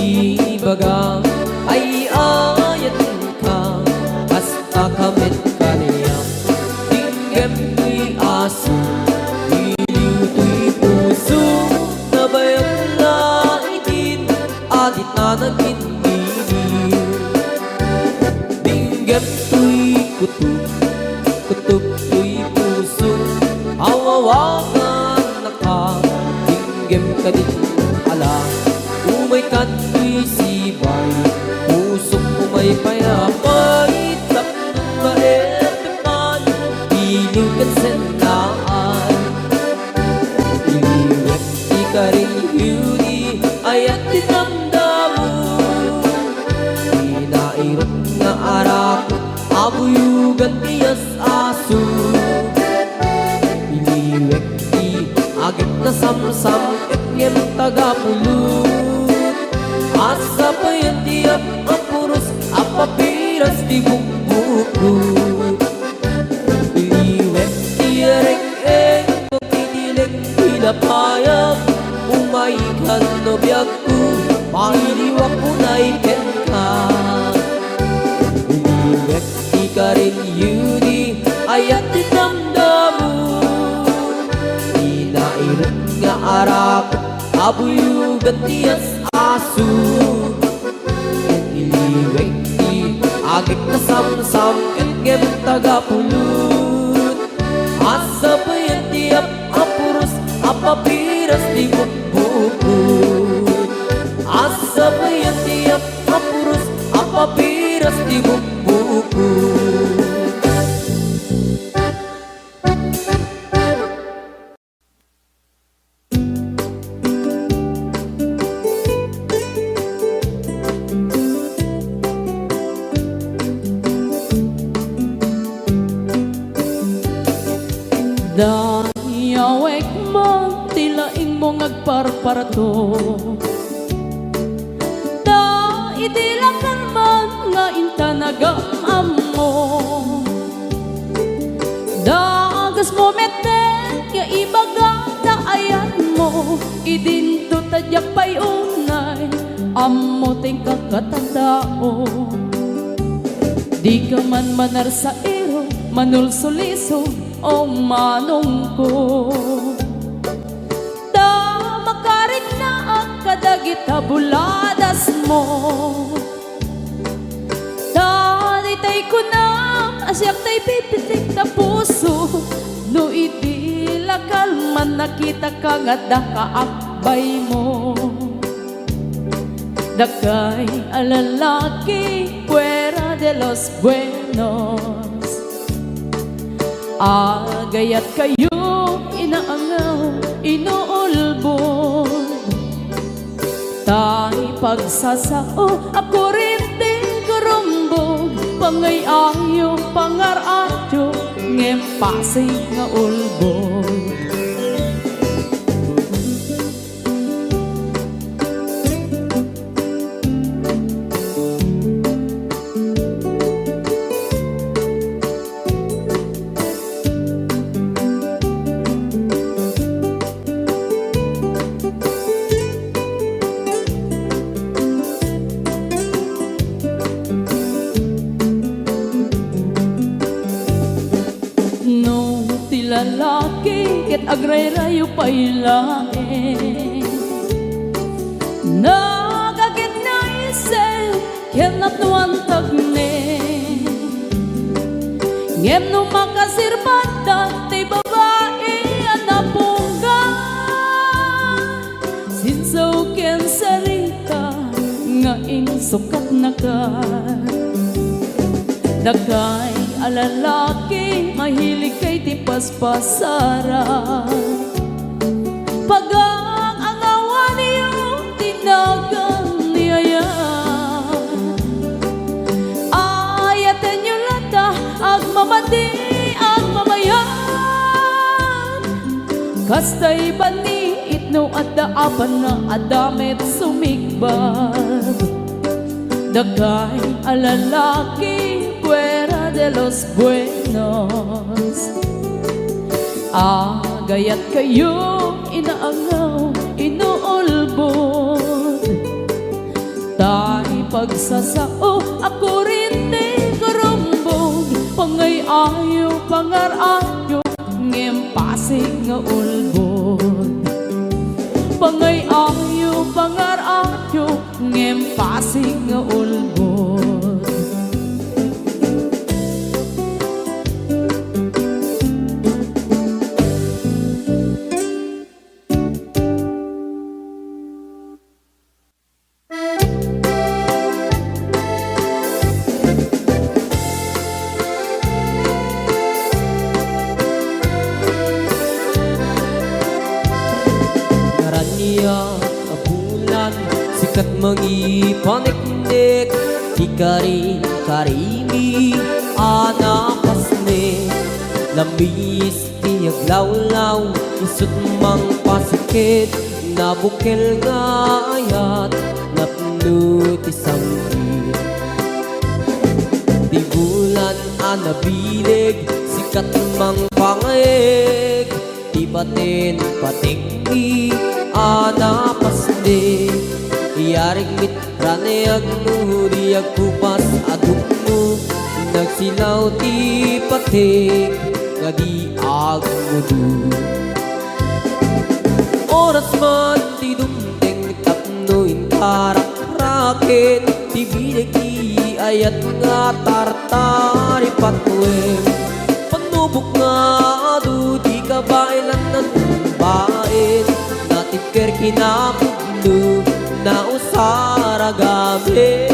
baga, ay ayat ka, basta kamit ka niya. Dinggem tu'y aso, iliw tu'y puso, nabayang laitin, adit na nagindinin. Dinggem tu'y kutub, kutub tu'y puso, awawakan na ka. Dinggem ka din alam, umay kato'y sibay, pusok umay payapay, tapos maepepan, iliw kan sendaan. Iliwek di ka rin yuni, ayat ditamdamu. Inairot nga arakot, abuyugan tiyas aso. Iliwek di agit na samsam, etngem tagapulut. Asa pa yan tiyap ang puros, ang papiras di bukbukut. Iliwek di ereng-eng, nung titilig tilapayag. Umaikan no biyag ko, mailiwak mo na ikin ka. Iliwek di ka rin yuni, ayat ditamdamu. Inairot nga arakot, abuyugan tiyas aso. Iliwek di agit na samsam, etngem tagapulut. Asa pa yan tiyap ang puros, ang papiras di bukbukut. Asa pa yan tiyap ang puros, ang papiras di bukbukut. Dayawek mo, tilaing mo ngagparparto. Da idilakan man nga intanagam mo. Da agas mo meten, nga ibaga na ayan mo. Idinto tadyak pa'y unay, amo ting kakatandao. Di ka man manar sa iro, manulsuliso, o manong ko. Da makarik na ang kadagit buladas mo. Da ditay ko na asyak tay pipitik na puso. No itilakal man nakita ka nga da kaakbay mo. Dakay alalaki fuera de los buenos. Agayat kayo inaangaw, inuulbon. Tay pagsasao, ako rin din karumbog. Pangay-ayo, pangar-ayo, ngempasay nga ulbon. agrayrayo pailae nagagit na isel ken natuan tagne ngem no makasirbata tay babae anapungga sinsaw ken sarita nga insukat na ka dagay alalaki mahilig kay tipas-pasara pagang ang awa niyo tinagang niyaya ayatan niyo lata agmamati agmamayan kastay bani itno at daapan na adamet sumigbag dagay alalaki fuera de los buenos agayat kayo inaangaw inuulbod tay pagsasao ako rin di karumbog pangay ayo pangarayo ngem pasig nga ulbod pangay ayo pangarayo ngem pasig nga ulbod sikat mangipaniknik ikarin karimi anapasne lambis tiyaglawlaw isut mang pasikit nabukel nga ayat napno ti samgit di bulan anabilig sikat mang pangeg di batin patikni anapasne iyarig mitrane agnuhuri agkupas adukno nagsilaw ti patik nga di agmudu oras man ti dumteng tapno inkarak-raket ti bilig ti ayat nga tartari patwem panubok nga adu di kabailan ng bain natipker kinakubno na usara gabi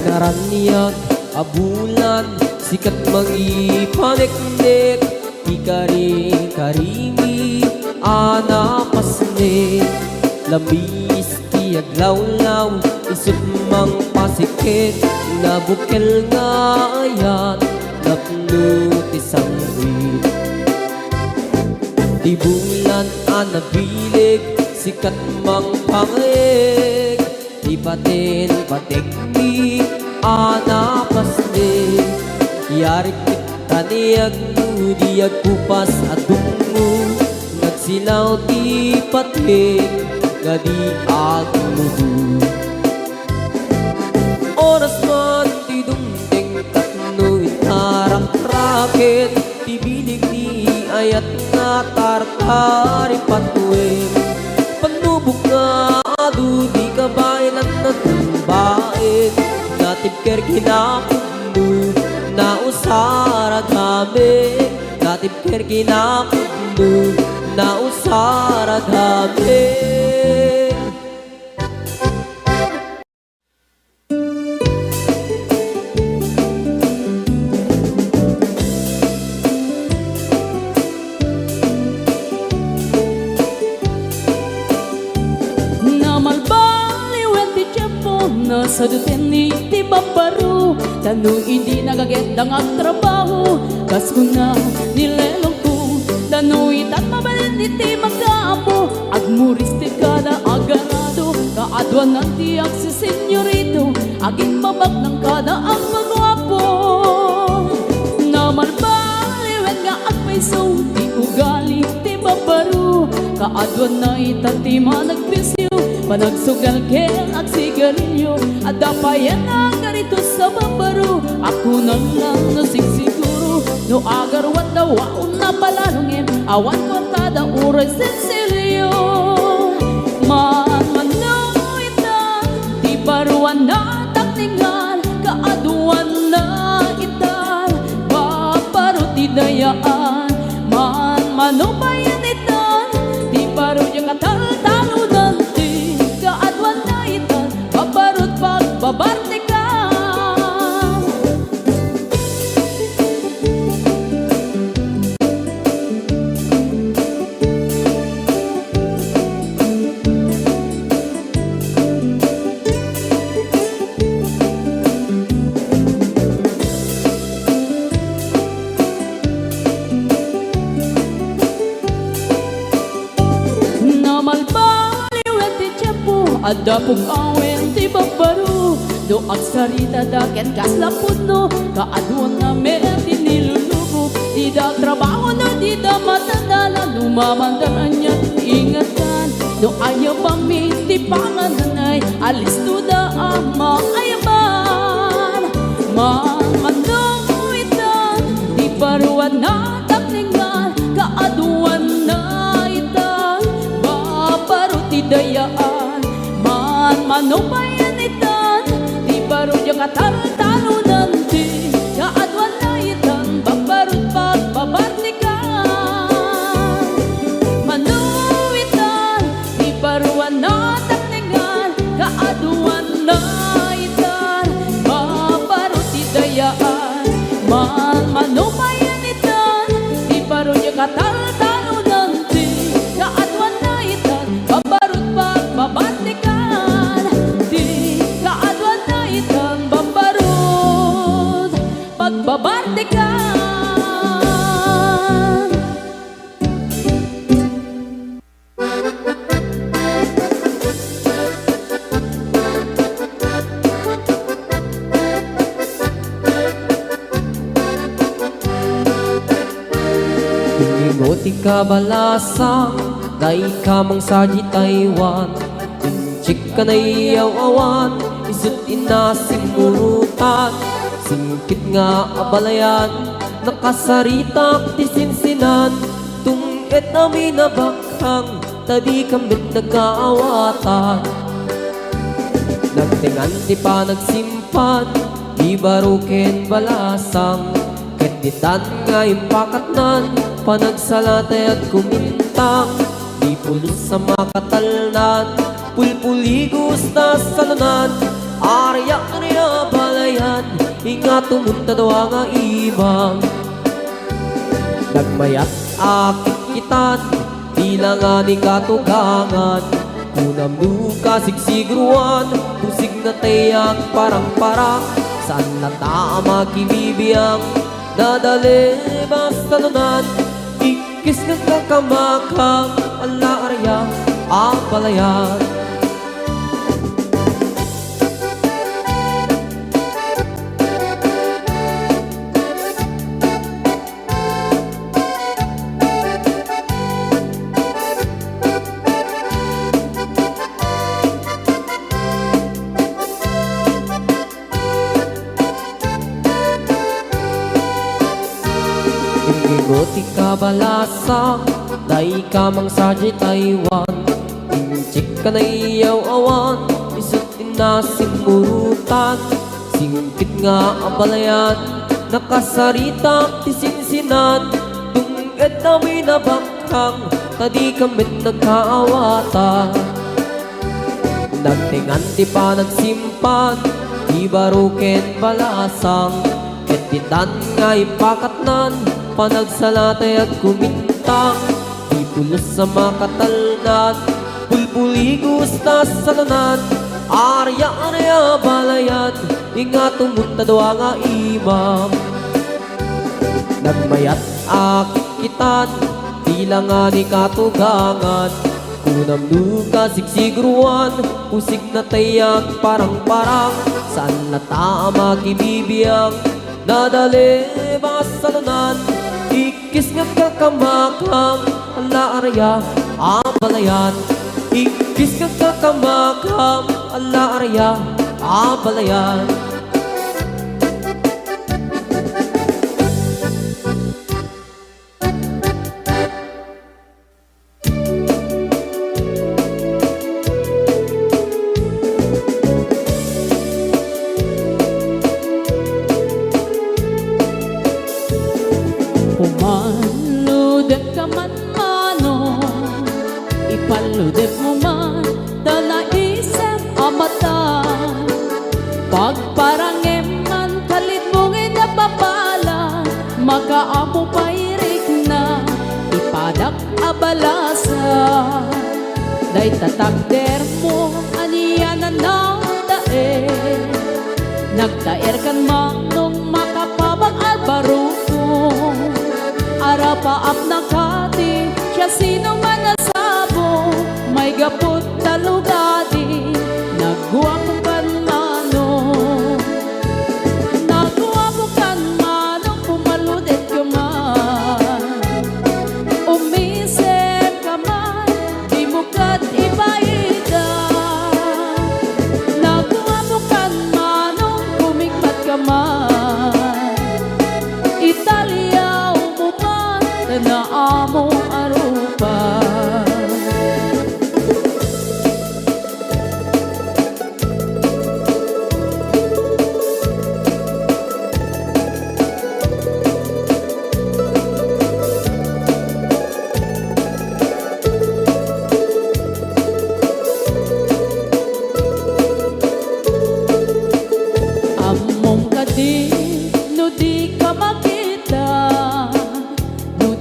naraniyak abulan sikat mangipaniknik ikaring karimi anapasne lambis tiyaglawlaw isut mang pasikit nabukel nga ayat napno ti samgit di bulan anabilig sikat mang pangeg di batin patikni anapasne yarik taniyag nudiyag kupas adungo nagsilaw ti patik gadi agmudu oras man ti dumteng tatno itarak-raket ti bilig ni ayat nga tartari patwem panubok nga adu di kabailan na tumbain natipker kinakubno na usara gabi natipker kinakubno na usara gabi sa duten ni ti babaru tanong hindi nagagendang ang trabaho kas ko na nilelong ko tanong itat mabalin ni ti magkaapo agmuris ti kada agarado kaadwan ng tiyak si senyorito, aging mabak ng kada ang magwapo. Naman baliwen nga agpaiso, di ugali, di babaro, kaadwan na itatima nagpisiw, panagsugal ken ag sigarilyo, at dapayan ang garito sa babaro. Ako nang lang nasigsiguro, no agarwan daw waon na palalungin, awan ko kada uray sensilyo. Man ita, di baruan na takningan, kaaduan na itan, baparot di dayaan. Man manubayan itan, di barut yung katal-talunan, di kaaduan na itan, baparot pagbabartikan. Ada pong awen ti babaro, do agsarita daken kasla puno, kaaduan na merti nilulubo. Di da trabaho na di da matandala, lumamandaran niya ingatan. Do ayaw pami ti pangananay, alis to da ama ayaman. Manuitan, di baruan na takningan, kaaduan na itan, babaro ti dayaan. Manubayan itan, di barut yung katal-talunan, di kaadwan na itan, babarut pagbabartikan. Manuitan, di baruan na takningan, kaaduan na itan, babarut di dayaan. Manubayan itan, di barut yung katal-talunan, di kaadwan na itan, babarut pagbabartikan. Pagbabartikan. Ingot ikabalasang, day kamang saji Taiwan, inchik ka na iyaw awan, isut inasimurutan. Singkit nga abalayan, nakasaritak ti sinsinan, tungit amin na bakhang, tadi kamit nagkaawatan. Nagtingan ti pa nagsimpan, di baruken balasang, ketitan nga impakatnan, panagsalatay at kumintang, di pulos sa makatalnan, pulpuligos na salunan, arya niya balayan, ingat tumunta daw ang ibang. Nagmayat akit kitan, di lang ani katugangan, kunam duka sigsigruan, pusig na tayak parang-parang, saan na tama kibibiyang, nadali basta nunan, ikis ng kakamakang, ala arya, apalayan. Ingot ikabalasang, day kamang saji Taiwan, inchik ka na iyaw awan, isut inasimurutan. Singkit nga abalayan, nakasaritak ti sinsinan, tungit amin na bakhang, tadi kamit nagkaawatan. Nagtingan ti pa nagsimpan, di baruken balasang, ketitan nga ipakatnan, panagsalatay at kumintang, di pulos sa makatalnan, pulpuligos na salunan, arya balayan, ingat tumunta daw ang imam. Nagmayat akitan, di lang ani katugangan, Kunam nuka siksiguruan Usig na tayak parang-parang Saan na tama kibibiyang Nadali ba salunan Ikis nga kakamakam Ala arya abalayan Ikis nga kakamakam Ala arya abalayan Pumaludek ka man mano, ipaludek mo man, dalaisip amatan. Pagparangem man, kalit mong inapapala, makaamo pairik na, ipadak abalasa. Day tatakder mo, aniyan na nagdaer. Nagdaer kan manong makapabang albarukong. Arapaap na kati, siya sino man nasabo, may gapot talugadi, nagguwapong kan manong. Nagguwapong kan manong, pumaludet ka man. Umisip ka man, di mo kat ibaida. Nagguwapong kan manong, kumikmat ka man. Italia na amo arupa. Among kadi no di ka makita,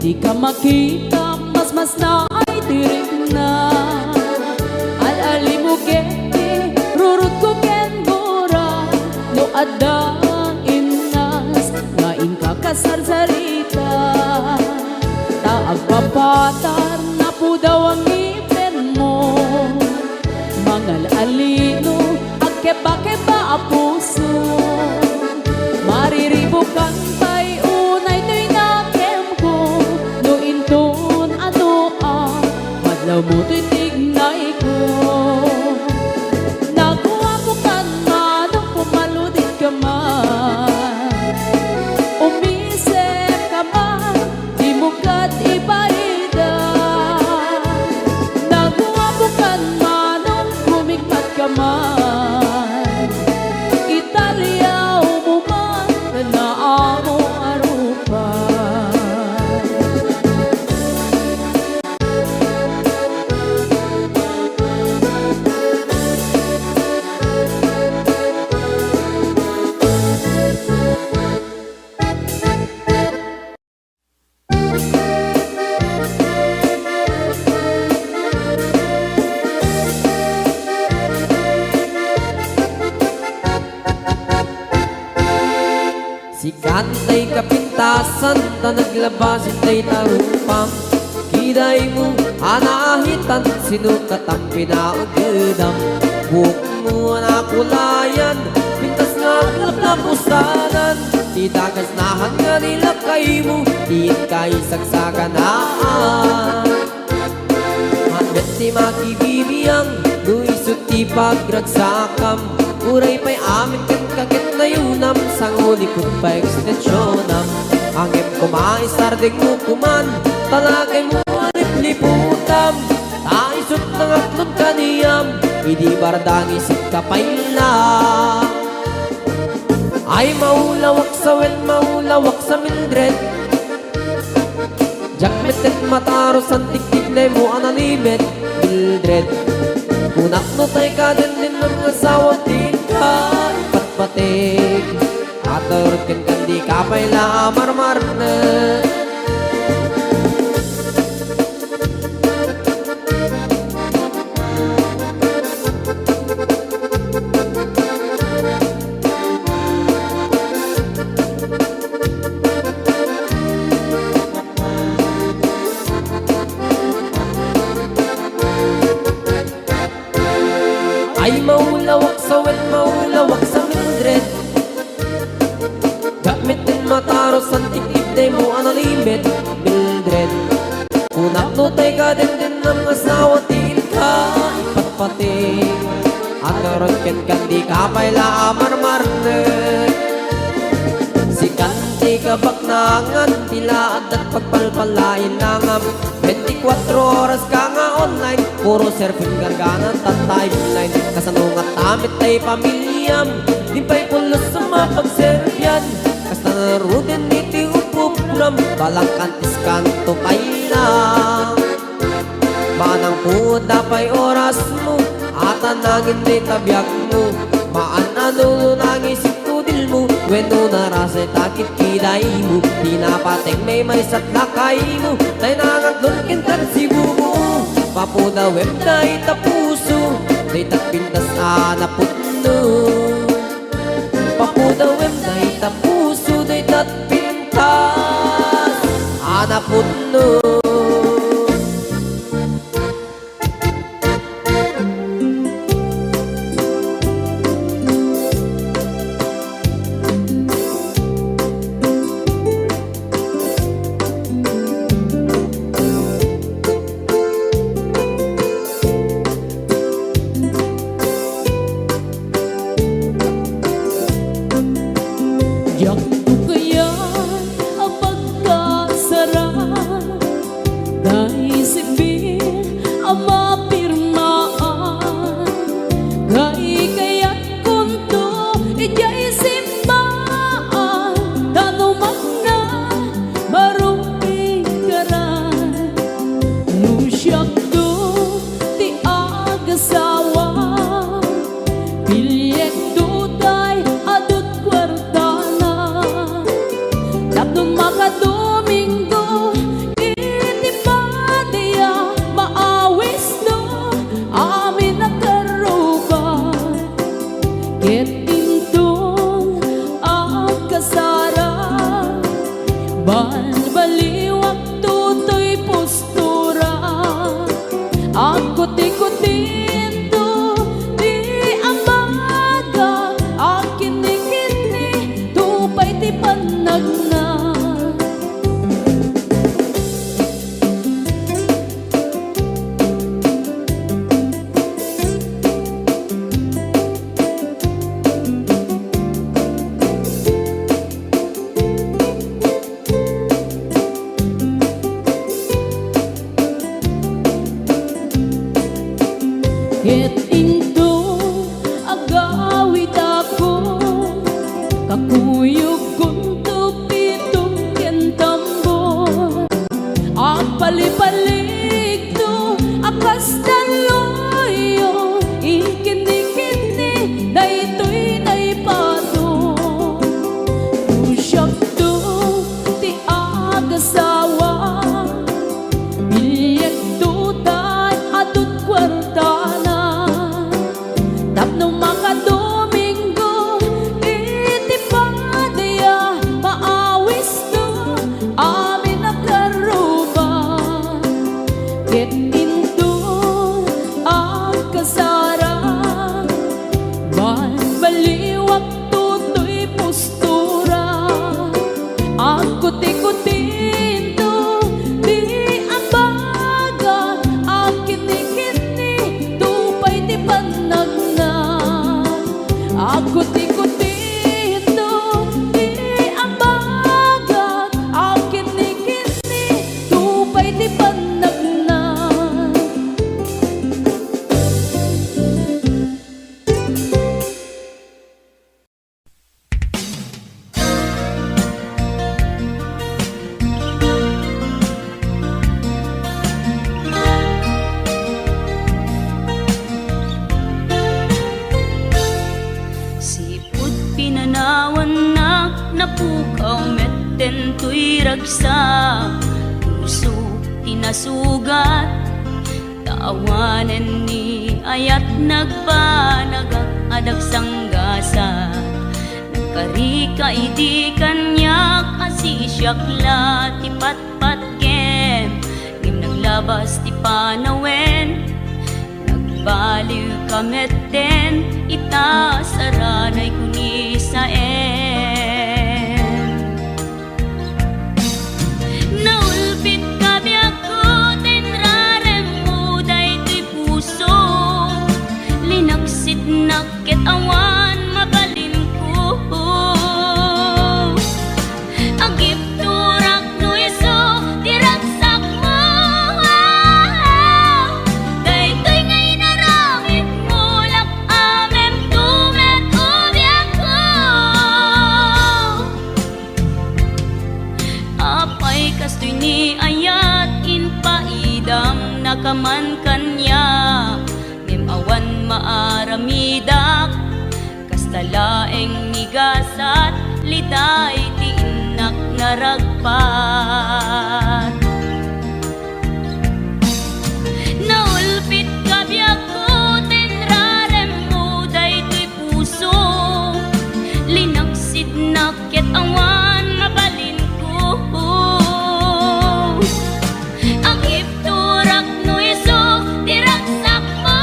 di ka makita, mas na ay tirik na. Al-ali mo keti, rurut ko ken gora, no adang inas, ngain ka kasarsarita. Taag papatar, na po daw ang ngipin mo. Mangal alino, agkeba-keba a puso. Mariribukan pa'y unay to'y nakem ko. No intun ano madlaw mo to'y tignay ko. Nakuha mo kan manong pumaludit ka man. Umisip ka man, di mo kat ibaida. Nakuha mo kan manong kumikmat ka man. Italia mo man na amo arupa. Si kantay kapintasan ta naglabasin tay tarupang Kiday mo anahitan sinukat ang pinaugedam Buhok mo nakulayan pintas nga aglap na pusanan Di dagas nahan nga nila kay mo Di kay sagsaganaan Hanggat si makibibiyang Luisot ti pagragsakam Uray pa'y amin kan kakit na yunam Sang huli kong pa ekstensyonam Angem kumaisarding mo kuman Talagay mo alip liputam Taisot ng aklon kaniyam Idi bardang isip kapayla Ay maulawak sa wel, maulawak sa Mildred Jakmetet mataros ang tiktik na mo analimet Mildred Kunak no tay ka din ng asawang tingka Patpatig Aturot kan kandi kapay la marmar na Gamit din mataros ang tikip mo limit Mildred Unak no tay ka din ng asawa tiin ka ipatpati At karon ken di ka paila amarmarnet Si kanti ka baknangan Tilaad at pagpalpalain langam 24 oras ka nga online Puro surfing garganan tatay online Kasanungat amit tay pamilyam Di pa'y pulos sa mapagservyan Kasta narudin iti upupulam Balang kantis kanto kailang Manang puda pa'y oras mo At anangin di tabyak mo Maanano nangisip tudil mo Weno narasay takit kiday mo Di napateng may satlakay mo Tay nangaglon kintan si bumo Papuda web na itapuso Day tapintas anaputno Papuda web na itapuso Day tapintas anaputno Yak to kaya ang pagkasarap Dahil sibil ang mapirmaan Dahil kaya't kunto ijay simbaan Tanumag na maruping karan Nusyak to ti agasawa Pilyek to tay adut kwartana Tapno makadomingo iti padaya maawis no amin nakaruban Ket intong ang kasara Balbaliwak tutoy postura Ang kuti-kutin to di ambaga Ang kini-kini tupay ti panagna Ket intong agawid ako Kakuyog kunto pitong kentambon Ang palipalig to akas daloyo Ikini-kini na ito'y naipato Usyak to ti agasawa Bilyek to tan adut kwartana Tapno makadomingo iti padaya maawis to amin nakaruban Ket intong ang kasara Balbaliwak tutoy postura Ang kuti-kutin to di ambaga Ang kini-kini tupay ti panagna Ang kuti-kutin to di ambaga Ang kini-kini tupay ti panagna Siput pinanawan na napukaw metten tuy ragsak Puso tinasugat Taawanan ni ayat nagpanagak adag sanggasan Nagkarika idi kanyak asisyakla ti patpat kem Ngim naglabas ti panawen Nagbaliw kamet den ita saranay kuni sa kaman kanya ngem awan maaramidak kastalaeng nigasat liday ti inak naragpat naulpit kabyag ko tenrarem mo daytoy puso linaksid naket awan mabalin ko ang ipturak no iso diragsak mo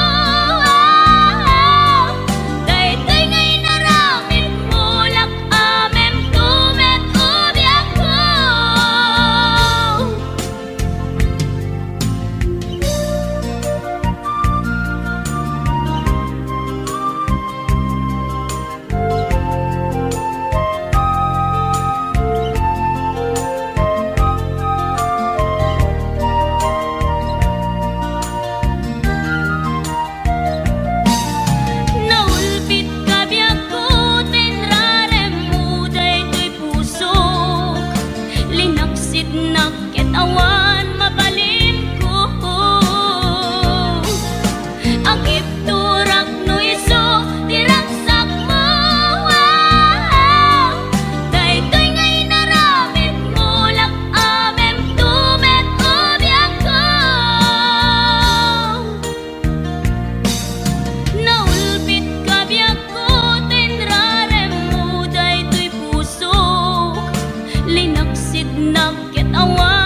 daytoy ngay naramid mo lak amem tumet ubyak ko naulpit kabyag ko tenrarem mo daytoy pusok linaksid naket awan mabalin ko ang ipturak no iso diragsak mo daytoy ngay naramid mo lak amem tumet ubyak ko naulpit kabyag ko tenrarem mo daytoy pusok linaksid naket awan